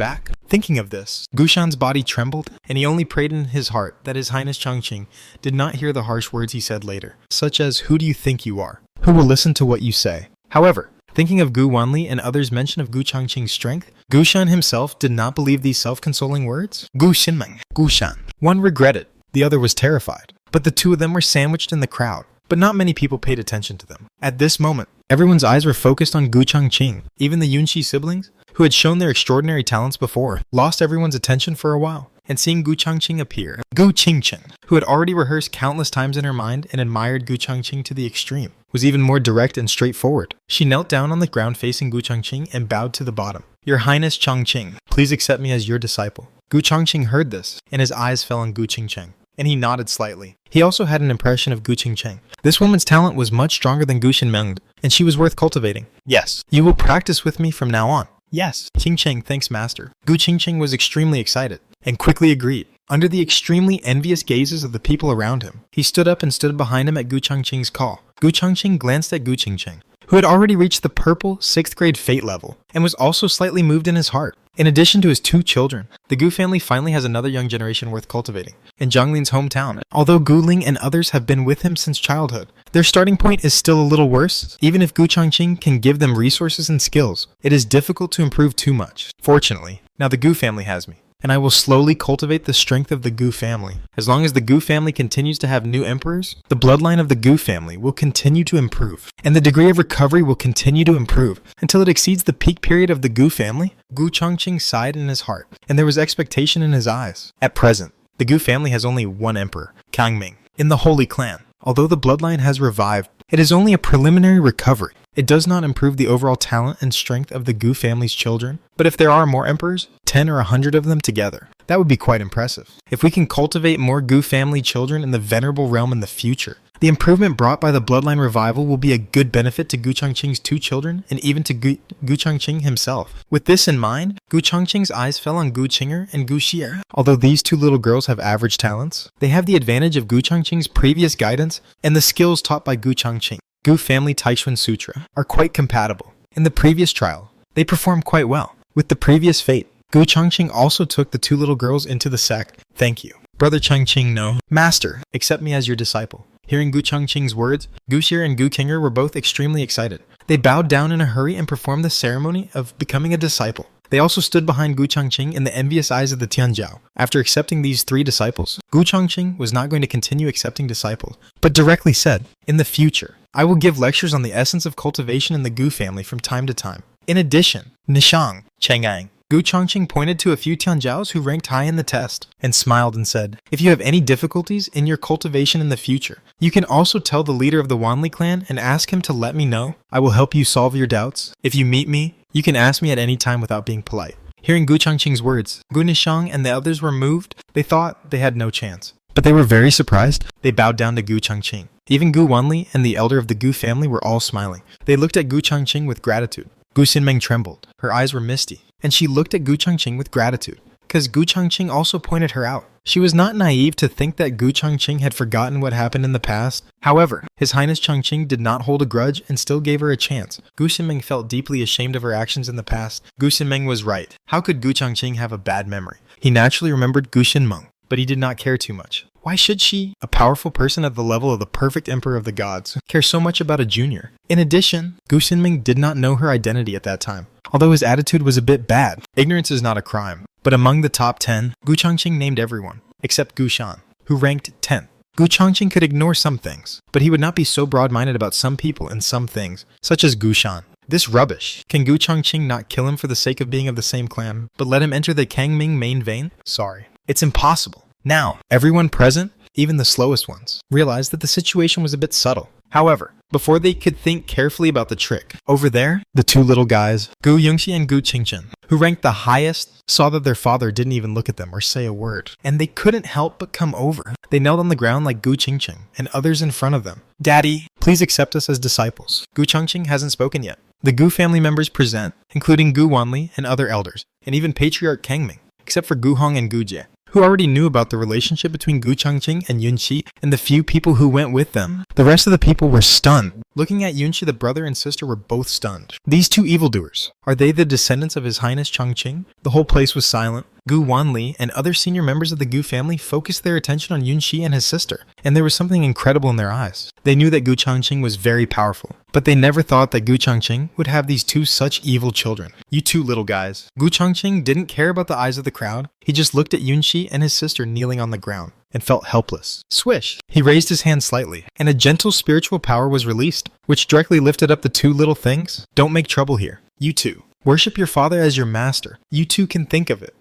of this, Gu Shan's body trembled, and he only prayed in his heart that His Highness Changqing did not hear the harsh words he said later, such as, "Who do you think you are? Who will listen to what you say?" However, thinking of Gu Wanli and others' mention of Gu Changqing's strength, Gu Shan himself did not believe these self-consoling words. Gu Xinmeng, Gu Shan. One regretted, the other was terrified, but the two of them were sandwiched in the crowd, but not many people paid attention to them. At this moment, everyone's eyes were focused on Gu Changqing. Even the Yunxi siblings, who had shown their extraordinary talents before, lost everyone's attention for a while. And seeing Gu Changqing appear, Gu Qingchen, who had already rehearsed countless times in her mind and admired Gu Changqing to the extreme, was even more direct and straightforward. She knelt down on the ground facing Gu Changqing and bowed to the bottom. Your Highness Changqing, please accept me as your disciple. Gu Changqing heard this, and his eyes fell on Gu Qingchen, and he nodded slightly. He also had an impression of Gu Qingchen. This woman's talent was much stronger than Gu Xinmeng, and she was worth cultivating. Yes, you will practice with me from now on. Yes, Qingchen thanks master. Gu Qingchen was extremely excited, and quickly agreed. Under the extremely envious gazes of the people around him, he stood up and stood behind him at Gu Changqing's call. Gu Changqing glanced at Gu Qingchen, who had already reached the purple 6th grade fate level, and was also slightly moved in his heart. In addition to his 2 children, the Gu family finally has another young generation worth cultivating. In Zhanglin's hometown, although Gu Ling and others have been with him since childhood, their starting point is still a little worse. Even if Gu Changqing can give them resources and skills, it is difficult to improve too much. Fortunately, now the Gu family has me, and I will slowly cultivate the strength of the Gu family. As long as the Gu family continues to have new emperors, the bloodline of the Gu family will continue to improve, and the degree of recovery will continue to improve until it exceeds the peak period of the Gu family. Gu Changqing sighed in his heart, and there was expectation in his eyes. At present, the Gu family has only one emperor, Kangming, in the Holy Clan. Although the bloodline has revived, it is only a preliminary recovery. It does not improve the overall talent and strength of the Gu family's children, but if there are more emperors, 10 or 100 of them together, that would be quite impressive. If we can cultivate more Gu family children in the venerable realm in the future, The improvement brought by the bloodline revival will be a good benefit to Gu Changqing's 2 children and even to Gu Changqing himself. With this in mind, Gu Changqing's eyes fell on Gu Qinger and Gu Xie. Although these 2 little girls have average talents, they have the advantage of Gu Changqing's previous guidance and the skills taught by Gu Changqing. Gu family Taishuan Sutra are quite compatible. In the previous trial, they performed quite well. With the previous fate, Gu Changqing also took the 2 little girls into the sect. Thank you. Brother Changqing, no. Master, accept me as your disciple. Hearing Gu Changqing's words, Gu Xie and Gu Qinger were both extremely excited. They bowed down in a hurry and performed the ceremony of becoming a disciple. They also stood behind Gu Changqing in the envious eyes of the Tianjiao. After accepting these 3 disciples, Gu Changqing was not going to continue accepting disciples, but directly said, "In the future, I will give lectures on the essence of cultivation in the Gu family from time to time. In addition, Nishang, Chang'an." Gu Changqing pointed to a few Tianjiaos who ranked high in the test and smiled and said, "If you have any difficulties in your cultivation in the future, you can also tell the leader of the Wanli clan and ask him to let me know. I will help you solve your doubts. If you meet me, you can ask me at any time without being polite." Hearing Gu Changqing's words, Gu Nishang and the others were moved. They thought they had no chance. But they were very surprised. They bowed down to Gu Changqing. Even Gu Wanli and the elder of the Gu family were all smiling. They looked at Gu Changqing with gratitude. Gu Xinmeng trembled. Her eyes were misty. And she looked at Gu Changqing with gratitude, because Gu Changqing also pointed her out. She was not naive to think that Gu Changqing had forgotten what happened in the past. However, His Highness Changqing did not hold a grudge and still gave her a chance. Gu Xinmeng felt deeply ashamed of her actions in the past. Gu Xinmeng was right. How could Gu Changqing have a bad memory? He naturally remembered Gu Xinmeng, but he did not care too much. Why should she, a powerful person at the level of the perfect emperor of the gods, care so much about a junior? In addition, Gu Xinmeng did not know her identity at that time. Although his attitude was a bit bad, ignorance is not a crime. But among the top 10, Gu Changqing named everyone, except Gu Shan, who ranked 10th. Gu Changqing could ignore some things, but he would not be so broad-minded about some people and some things, such as Gu Shan. This rubbish. Can Gu Changqing not kill him for the sake of being of the same clan, but let him enter the Kangming main vein? Sorry. It's impossible. Now, everyone present, even the slowest ones, realized that the situation was a bit subtle. However, before they could think carefully about the trick, over there, the 2 little guys, Gu Yongxi and Gu Qingchen, who ranked the highest, saw that their father didn't even look at them or say a word, and they couldn't help but come over. They knelt on the ground like Gu Qingchen and others in front of them. "Daddy, please accept us as disciples." Gu Changqing hasn't spoken yet. The Gu family members present, including Gu Wanli and other elders, and even Patriarch Kangming, except for Gu Hong and Gu Jie, who already knew about the relationship between Gu Changqing and Yunqi and the few people who went with them. The rest of the people were stunned. Looking at Yunqi, the brother and sister were both stunned. These 2 evildoers, are they the descendants of His Highness Changqing? The whole place was silent. Gu Wanli and other senior members of the Gu family focused their attention on Yunqi and his sister, and there was something incredible in their eyes. They knew that Gu Changqing was very powerful, but they never thought that Gu Changqing would have these 2 such evil children. "You 2 little guys." Gu Changqing didn't care about the eyes of the crowd. He just looked at Yunqi and his sister kneeling on the ground and felt helpless. Swish! He raised his hand slightly, and a gentle spiritual power was released, which directly lifted up the 2 little things. "Don't make trouble here. You 2. Worship your father as your master. You 2 can think of it.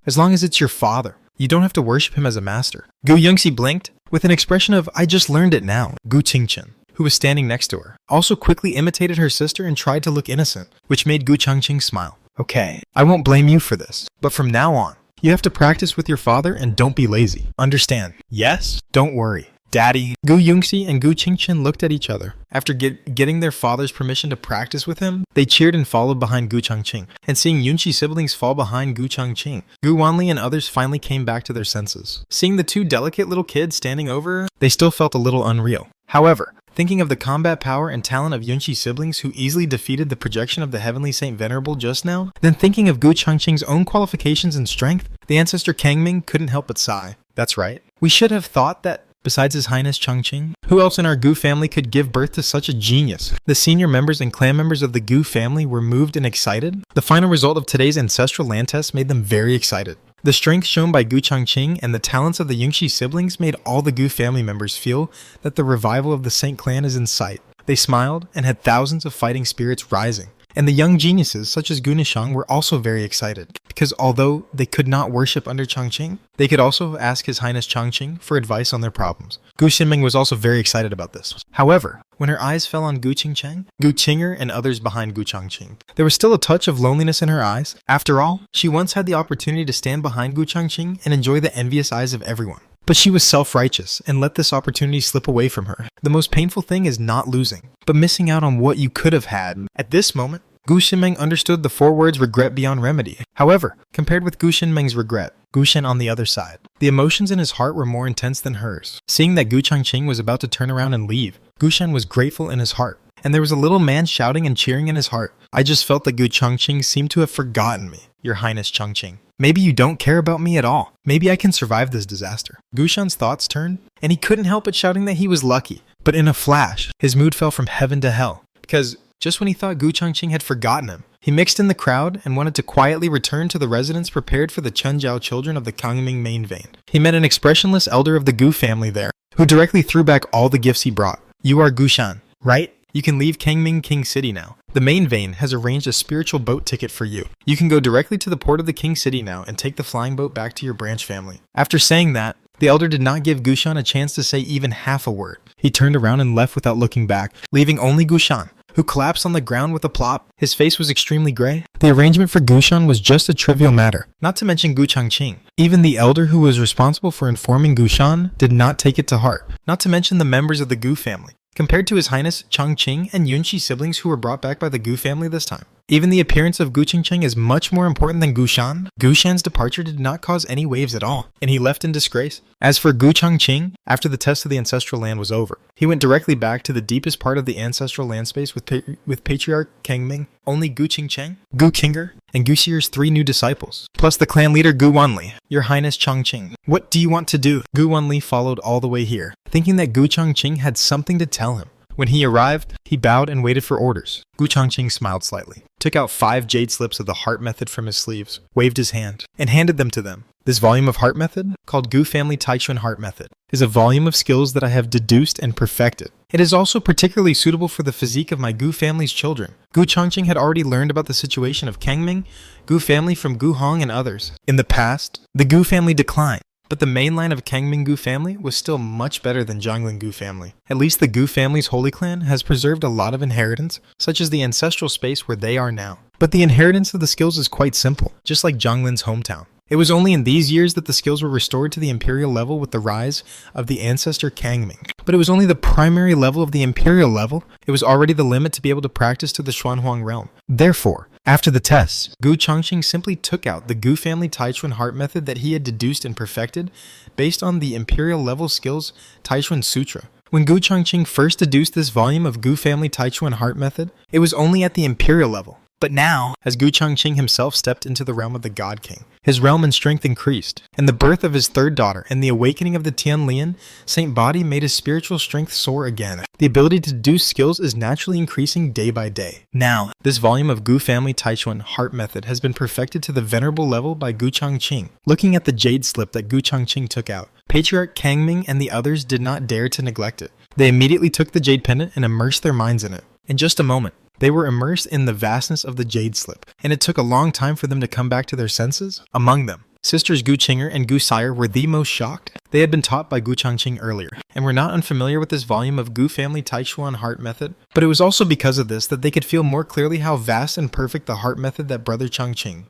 As long as it's your father, you don't have to worship him as a master." Gu Yongxi blinked with an expression of, "I just learned it now." Gu Qingchen, who was standing next to her, also quickly imitated her sister and tried to look innocent, which made Gu Changqing smile. "Okay, I won't blame you for this, but from now on, you have to practice with your father and don't be lazy. Understand? Yes? Don't worry. Daddy." Gu Yongxi and Gu Qingchen looked at each other. After getting their father's permission to practice with him, they cheered and followed behind Gu Changqing. And seeing Yunqi's siblings fall behind Gu Changqing, Gu Wanli and others finally came back to their senses. Seeing the 2 delicate little kids standing over her, they still felt a little unreal. However, thinking of the combat power and talent of Yunqi's siblings who easily defeated the projection of the Heavenly Saint Venerable just now, then thinking of Gu Changqing's own qualifications and strength, the ancestor Kangming couldn't help but sigh. That's right. We should have thought that besides His Highness Changqing, who else in our Gu family could give birth to such a genius? The senior members and clan members of the Gu family were moved and excited. The final result of today's ancestral land test made them very excited. The strength shown by Gu Changqing and the talents of the Yunqi siblings made all the Gu family members feel that the revival of the Saint clan is in sight. They smiled and had thousands of fighting spirits rising. And the young geniuses, such as Gu Nishang, were also very excited, because although they could not worship under Changqing, they could also ask His Highness Changqing for advice on their problems. Gu Xinmeng was also very excited about this. However, when her eyes fell on Gu Qingchen, Gu Qinger, and others behind Gu Changqing, there was still a touch of loneliness in her eyes. After all, she once had the opportunity to stand behind Gu Changqing and enjoy the envious eyes of everyone. But she was self-righteous and let this opportunity slip away from her. The most painful thing is not losing, but missing out on what you could have had. At this moment, Gu Xinmeng understood the 4 words regret beyond remedy. However, compared with Gu Xinmeng's regret, Gu Shen on the other side, the emotions in his heart were more intense than hers. Seeing that Gu Changqing was about to turn around and leave, Gu Shen was grateful in his heart, and there was a little man shouting and cheering in his heart. I just felt that Gu Changqing seemed to have forgotten me, Your Highness Changqing. Maybe you don't care about me at all. Maybe I can survive this disaster. Gu Shen's thoughts turned, and he couldn't help but shouting that he was lucky. But in a flash, his mood fell from heaven to hell, because just when he thought Gu Changqing had forgotten him, he mixed in the crowd and wanted to quietly return to the residence prepared for the Chunjiao children of the Kangming main vein. He met an expressionless elder of the Gu family there, who directly threw back all the gifts he brought. You are Gu Shan, right? You can leave Kangming King City now. The main vein has arranged a spiritual boat ticket for you. You can go directly to the port of the King City now and take the flying boat back to your branch family. After saying that, the elder did not give Gu Shan a chance to say even half a word. He turned around and left without looking back, leaving only Gu Shan, who collapsed on the ground with a plop. His face was extremely gray. The arrangement for Gu Shan was just a trivial matter, not to mention Gu Changqing. Even the elder who was responsible for informing Gu Shan did not take it to heart, not to mention the members of the Gu family. Compared to His Highness Changqing and Yunxi siblings who were brought back by the Gu family this time, even the appearance of Gu Changqing is much more important than Gu Shan. Gu Shan's departure did not cause any waves at all, and he left in disgrace. As for Gu Changqing, after the test of the ancestral land was over, he went directly back to the deepest part of the ancestral land space with Patriarch Kangming, only Gu Qingcheng, Gu Qinger, and Gu Xier's 3 new disciples, plus the clan leader Gu Wanli. Your Highness Changqing, what do you want to do? Gu Wanli followed all the way here, thinking that Gu Changqing had something to tell him. When he arrived, he bowed and waited for orders. Gu Changqing smiled slightly, took out 5 jade slips of the heart method from his sleeves, waved his hand, and handed them to them. This volume of heart method, called Gu Family Taichuan Heart Method, is a volume of skills that I have deduced and perfected. It is also particularly suitable for the physique of my Gu family's children. Gu Changqing had already learned about the situation of Kangming, Gu family from Gu Hong and others. In the past, the Gu family declined, but the main line of Kangming Gu family was still much better than Zhonglin Gu family. At least the Gu family's holy clan has preserved a lot of inheritance, such as the ancestral space where they are now. But the inheritance of the skills is quite simple, just like Zhonglin's hometown. It was only in these years that the skills were restored to the imperial level with the rise of the ancestor Kangming. But it was only the primary level of the imperial level. It was already the limit to be able to practice to the Xuanhuang realm. Therefore, after the tests, Gu Changqing simply took out the Gu family Taichuan heart method that he had deduced and perfected based on the imperial level skills Taichuan Sutra. When Gu Changqing first deduced this volume of Gu family Taichuan heart method, it was only at the imperial level. But now, as Gu Changqing himself stepped into the realm of the God King, his realm and strength increased, and the birth of his 3rd daughter and the awakening of the Tianlian Saint Body made his spiritual strength soar again. The ability to deduce skills is naturally increasing day by day. Now, this volume of Gu Family Taichuan Heart Method has been perfected to the venerable level by Gu Changqing. Looking at the jade slip that Gu Changqing took out, Patriarch Kangming and the others did not dare to neglect it. They immediately took the jade pendant and immersed their minds in it. In just a moment, they were immersed in the vastness of the jade slip, and it took a long time for them to come back to their senses. Among them, sisters Gu Qinger and Gu Sire were the most shocked. They had been taught by Gu Changqing earlier, and were not unfamiliar with this volume of Gu Family Taichuan Heart Method, but it was also because of this that they could feel more clearly how vast and perfect the heart method that Brother Changqing,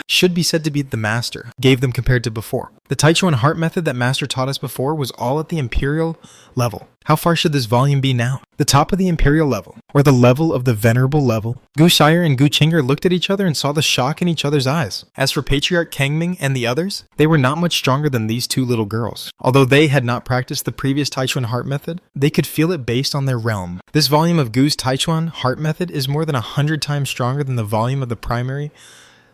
should be said to be the master, gave them compared to before. The Taichuan heart method that Master taught us before was all at the imperial level. How far should this volume be now? The top of the imperial level, or the level of the venerable level. Gu Shire and Gu Qinger looked at each other and saw the shock in each other's eyes. As for Patriarch Kangming and the others, they were not much stronger than these 2 little girls. Although they had not practiced the previous Taichuan heart method, they could feel it based on their realm. This volume of Gu's Taichuan heart method is more than 100 times stronger than the volume of the primary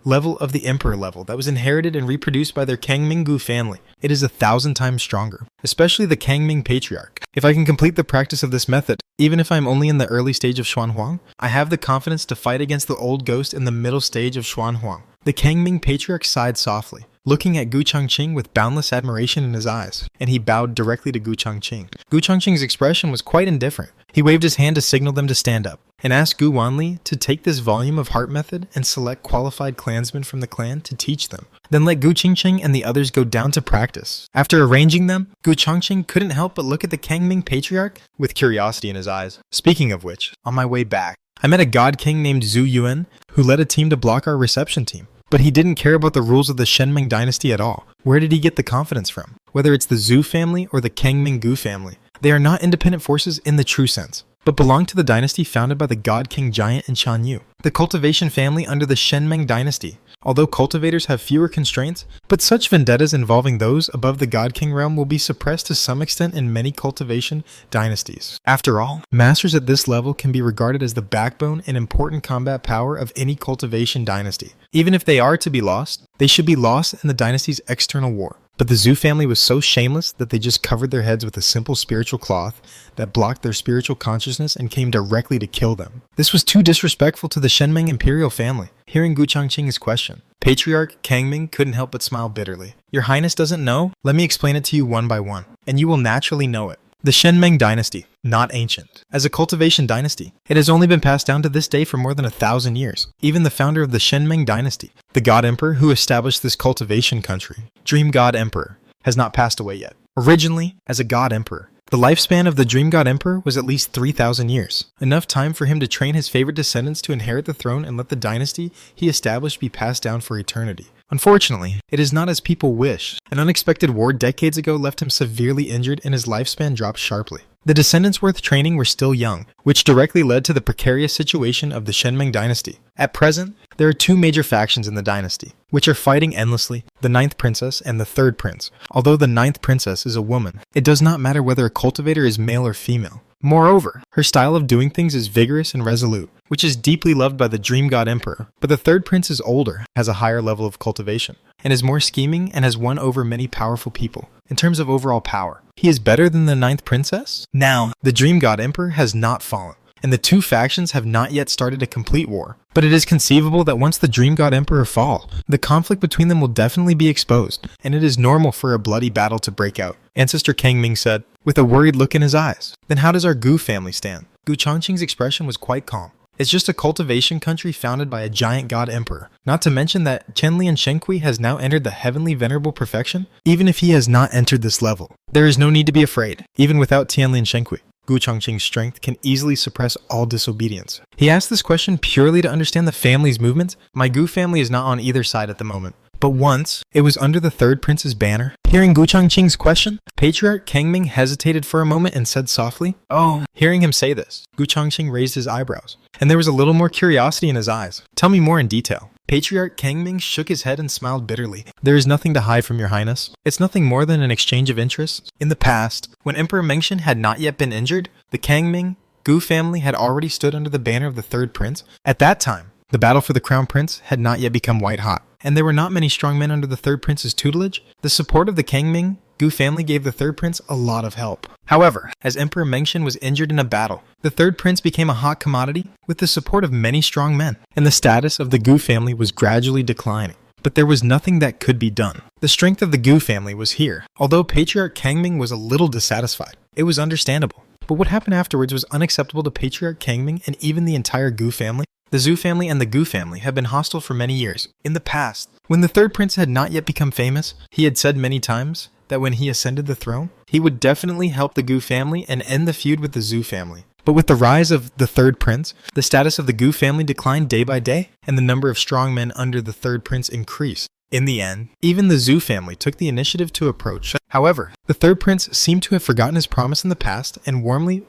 level of the Emperor level that was inherited and reproduced by their Kangming Gu family. It is 1,000 times stronger, especially the Kangming Patriarch. If I can complete the practice of this method, even if I'm only in the early stage of Xuanhuang, I have the confidence to fight against the old ghost in the middle stage of Xuanhuang. The Kangming Patriarch sighed softly, looking at Gu Changqing with boundless admiration in his eyes, and he bowed directly to Gu Changqing. Gu Changqing's expression was quite indifferent. He waved his hand to signal them to stand up, and asked Gu Wanli to take this volume of heart method and select qualified clansmen from the clan to teach them. Then let Gu Qingqing and the others go down to practice. After arranging them, Gu Changqing couldn't help but look at the Kangming Patriarch with curiosity in his eyes. Speaking of which, on my way back, I met a God King named Zhu Yuan who led a team to block our reception team. But he didn't care about the rules of the Shenmeng dynasty at all. Where did he get the confidence from? whether it's the Zhou family or the Kangming Gu family. They are not independent forces in the true sense, but belong to the dynasty founded by the God King Giant in Chanyu, the cultivation family under the Shenmeng dynasty. Although cultivators have fewer constraints, but such vendettas involving those above the God King realm will be suppressed to some extent in many cultivation dynasties. After all, masters at this level can be regarded as the backbone and important combat power of any cultivation dynasty. Even if they are to be lost, they should be lost in the dynasty's external war. But the Zhou family was so shameless that they just covered their heads with a simple spiritual cloth that blocked their spiritual consciousness and came directly to kill them. This was too disrespectful to the Shenmeng imperial family. Hearing Gu Changqing's question, Patriarch Kangming couldn't help but smile bitterly. Your Highness doesn't know? Let me explain it to you one by one, and you will naturally know it. The Shenmeng dynasty, not ancient. As a cultivation dynasty, it has only been passed down to this day for more than 1,000 years. Even the founder of the Shenmeng dynasty, the God Emperor who established this cultivation country, Dream God Emperor, has not passed away yet. Originally, as a God Emperor, the lifespan of the Dream God Emperor was at least 3,000 years, enough time for him to train his favorite descendants to inherit the throne and let the dynasty he established be passed down for eternity. Unfortunately, it is not as people wish. An unexpected war decades ago left him severely injured and his lifespan dropped sharply. The descendants worth training were still young, which directly led to the precarious situation of the Shenmeng dynasty. At present, there are two major factions in the dynasty, which are fighting endlessly, the 9th princess and the 3rd prince. Although the 9th princess is a woman, it does not matter whether a cultivator is male or female. Moreover, her style of doing things is vigorous and resolute, which is deeply loved by the Dream God Emperor. But the 3rd prince is older, has a higher level of cultivation, and is more scheming and has won over many powerful people. In terms of overall power, he is better than the 9th princess? Now, the Dream God Emperor has not fallen, and the two factions have not yet started a complete war. But it is conceivable that once the Dream God Emperor fall, the conflict between them will definitely be exposed, and it is normal for a bloody battle to break out. Ancestor Kangming said, with a worried look in his eyes. Then how does our Gu family stand? Gu Changqing's expression was quite calm. It's just a cultivation country founded by a giant god emperor. Not to mention that Chenlian Shenkui has now entered the heavenly venerable perfection, even if he has not entered this level. There is no need to be afraid, even without Tianlian Shenkui. Gu Changqing's strength can easily suppress all disobedience. He asked this question purely to understand the family's movements. My Gu family is not on either side at the moment. But once, it was under the 3rd prince's banner. Hearing Gu Changqing's question, Patriarch Kangming hesitated for a moment and said softly, "Oh." Hearing him say this, Gu Changqing raised his eyebrows, and there was a little more curiosity in his eyes. Tell me more in detail. Patriarch Kangming shook his head and smiled bitterly. There is nothing to hide from your highness. It's nothing more than an exchange of interests. In the past, when Emperor Mengshan had not yet been injured, the Kangming Gu family had already stood under the banner of the 3rd prince. At that time, the battle for the crown prince had not yet become white hot, and there were not many strong men under the 3rd prince's tutelage. The support of the Kangming Gu family gave the 3rd prince a lot of help. However, as Emperor Mengshan was injured in a battle, the 3rd prince became a hot commodity with the support of many strong men, and the status of the Gu family was gradually declining. But there was nothing that could be done. The strength of the Gu family was here. Although Patriarch Kangming was a little dissatisfied, it was understandable. But what happened afterwards was unacceptable to Patriarch Kangming and even the entire Gu family. The Zhou family and the Gu family have been hostile for many years. In the past, when the 3rd prince had not yet become famous, he had said many times that when he ascended the throne, he would definitely help the Gu family and end the feud with the Zhou family. But with the rise of the 3rd prince, the status of the Gu family declined day by day, and the number of strong men under the 3rd prince increased. In the end, even the Zhou family took the initiative to approach. However, the 3rd prince seemed to have forgotten his promise in the past and warmly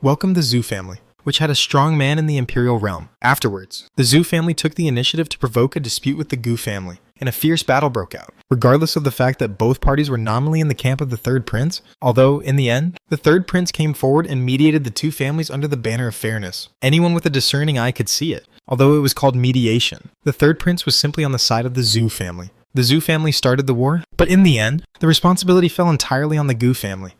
welcomed the Zhou family, which had a strong man in the imperial realm. Afterwards, the Zhou family took the initiative to provoke a dispute with the Gu family, and a fierce battle broke out. Regardless of the fact that both parties were nominally in the camp of the 3rd prince, although, in the end, the 3rd prince came forward and mediated the two families under the banner of fairness. Anyone with a discerning eye could see it, although it was called mediation. The 3rd prince was simply on the side of the Zhou family. The Zhou family started the war, but in the end, the responsibility fell entirely on the Gu family.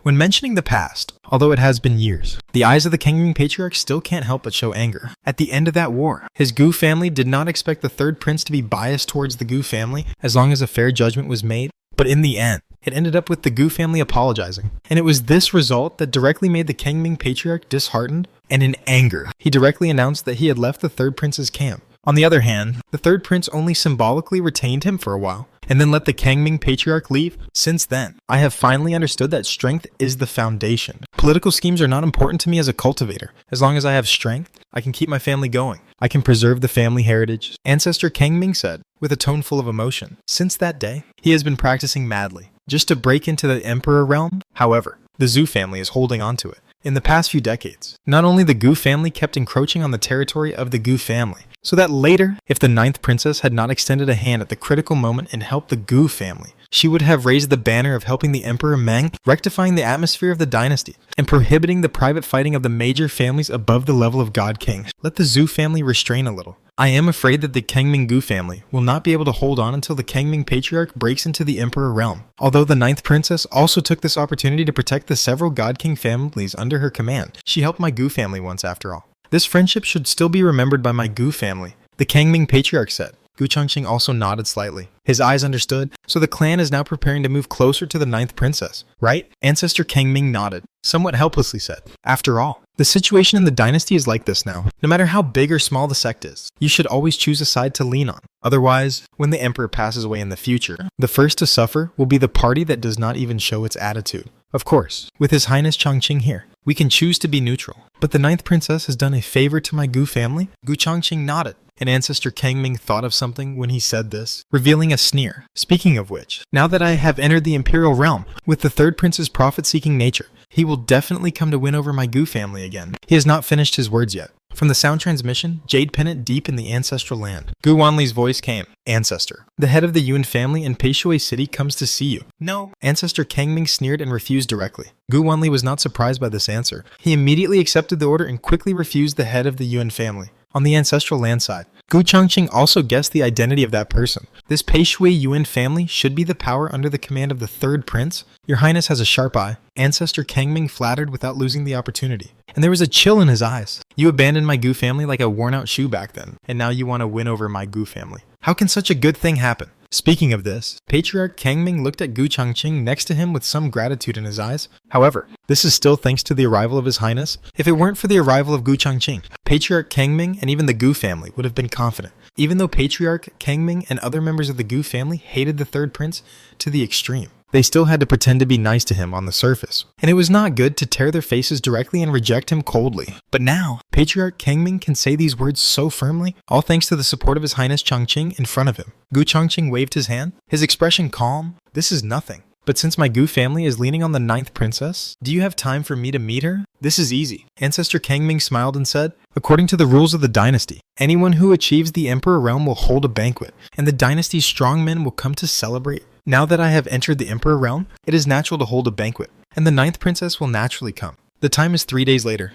When mentioning the past, although it has been years, the eyes of the Kangming Patriarch still can't help but show anger. At the end of that war, his Gu family did not expect the 3rd prince to be biased towards the Gu family as long as a fair judgment was made, but in the end, it ended up with the Gu family apologizing. And it was this result that directly made the Kangming Patriarch disheartened, and in anger, he directly announced that he had left the 3rd prince's camp. On the other hand, the 3rd prince only symbolically retained him for a while, and then let the Kangming Patriarch leave. Since then, I have finally understood that strength is the foundation. Political schemes are not important to me as a cultivator. As long as I have strength, I can keep my family going. I can preserve the family heritage, Ancestor Kangming said, with a tone full of emotion. Since that day, he has been practicing madly. just to break into the Emperor realm. However, the Zhou family is holding on to it. In the past few decades, not only the Gu family kept encroaching on the territory of the Gu family, so that later, if the 9th princess had not extended a hand at the critical moment and helped the Gu family, she would have raised the banner of helping the Emperor Meng, rectifying the atmosphere of the dynasty, and prohibiting the private fighting of the major families above the level of God King. Let the Zhou family restrain a little. I am afraid that the Kangming Gu family will not be able to hold on until the Kangming patriarch breaks into the Emperor realm. Although the 9th princess also took this opportunity to protect the several God King families under her command, she helped my Gu family once after all. This friendship should still be remembered by my Gu family, the Kangming patriarch said. Gu Changqing also nodded slightly. His eyes understood, so the clan is now preparing to move closer to the 9th princess, right? Ancestor Kangming nodded, somewhat helplessly said. After all, the situation in the dynasty is like this now. No matter how big or small the sect is, you should always choose a side to lean on. Otherwise, when the emperor passes away in the future, the first to suffer will be the party that does not even show its attitude. Of course, with His Highness Changqing here, we can choose to be neutral. But the 9th princess has done a favor to my Gu family? Gu Changqing nodded. And Ancestor Kangming thought of something when he said this, revealing a sneer. Speaking of which, now that I have entered the Imperial Realm, with the 3rd prince's profit-seeking nature, he will definitely come to win over my Gu family again. He has not finished his words yet. From the sound transmission, Jade Pennant deep in the ancestral land, Gu Wanli's voice came. Ancestor, the head of the Yuan family in Peishui City comes to see you. No. Ancestor Kangming sneered and refused directly. Gu Wanli was not surprised by this answer. He immediately accepted the order and quickly refused the head of the Yuan family. On the ancestral land side, Gu Changqing also guessed the identity of that person. This Peishui Yuan family should be the power under the command of the 3rd prince. Your Highness has a sharp eye. Ancestor Kangming flattered without losing the opportunity. And there was a chill in his eyes. You abandoned my Gu family like a worn-out shoe back then, and now you want to win over my Gu family. How can such a good thing happen? Speaking of this, Patriarch Kangming looked at Gu Changqing next to him with some gratitude in his eyes. However, this is still thanks to the arrival of His Highness. If it weren't for the arrival of Gu Changqing, Patriarch Kangming and even the Gu family would have been confident. Even though Patriarch Kangming and other members of the Gu family hated the 3rd prince to the extreme, they still had to pretend to be nice to him on the surface. And it was not good to tear their faces directly and reject him coldly. But now, Patriarch Kangming can say these words so firmly, all thanks to the support of His Highness Changqing in front of him. Gu Changqing waved his hand, his expression calm. This is nothing. But since my Gu family is leaning on the 9th princess, do you have time for me to meet her? This is easy. Ancestor Kangming smiled and said, according to the rules of the dynasty, anyone who achieves the Emperor realm will hold a banquet, and the dynasty's strong men will come to celebrate. Now that I have entered the Emperor realm, it is natural to hold a banquet, and the 9th princess will naturally come. The time is 3 days later.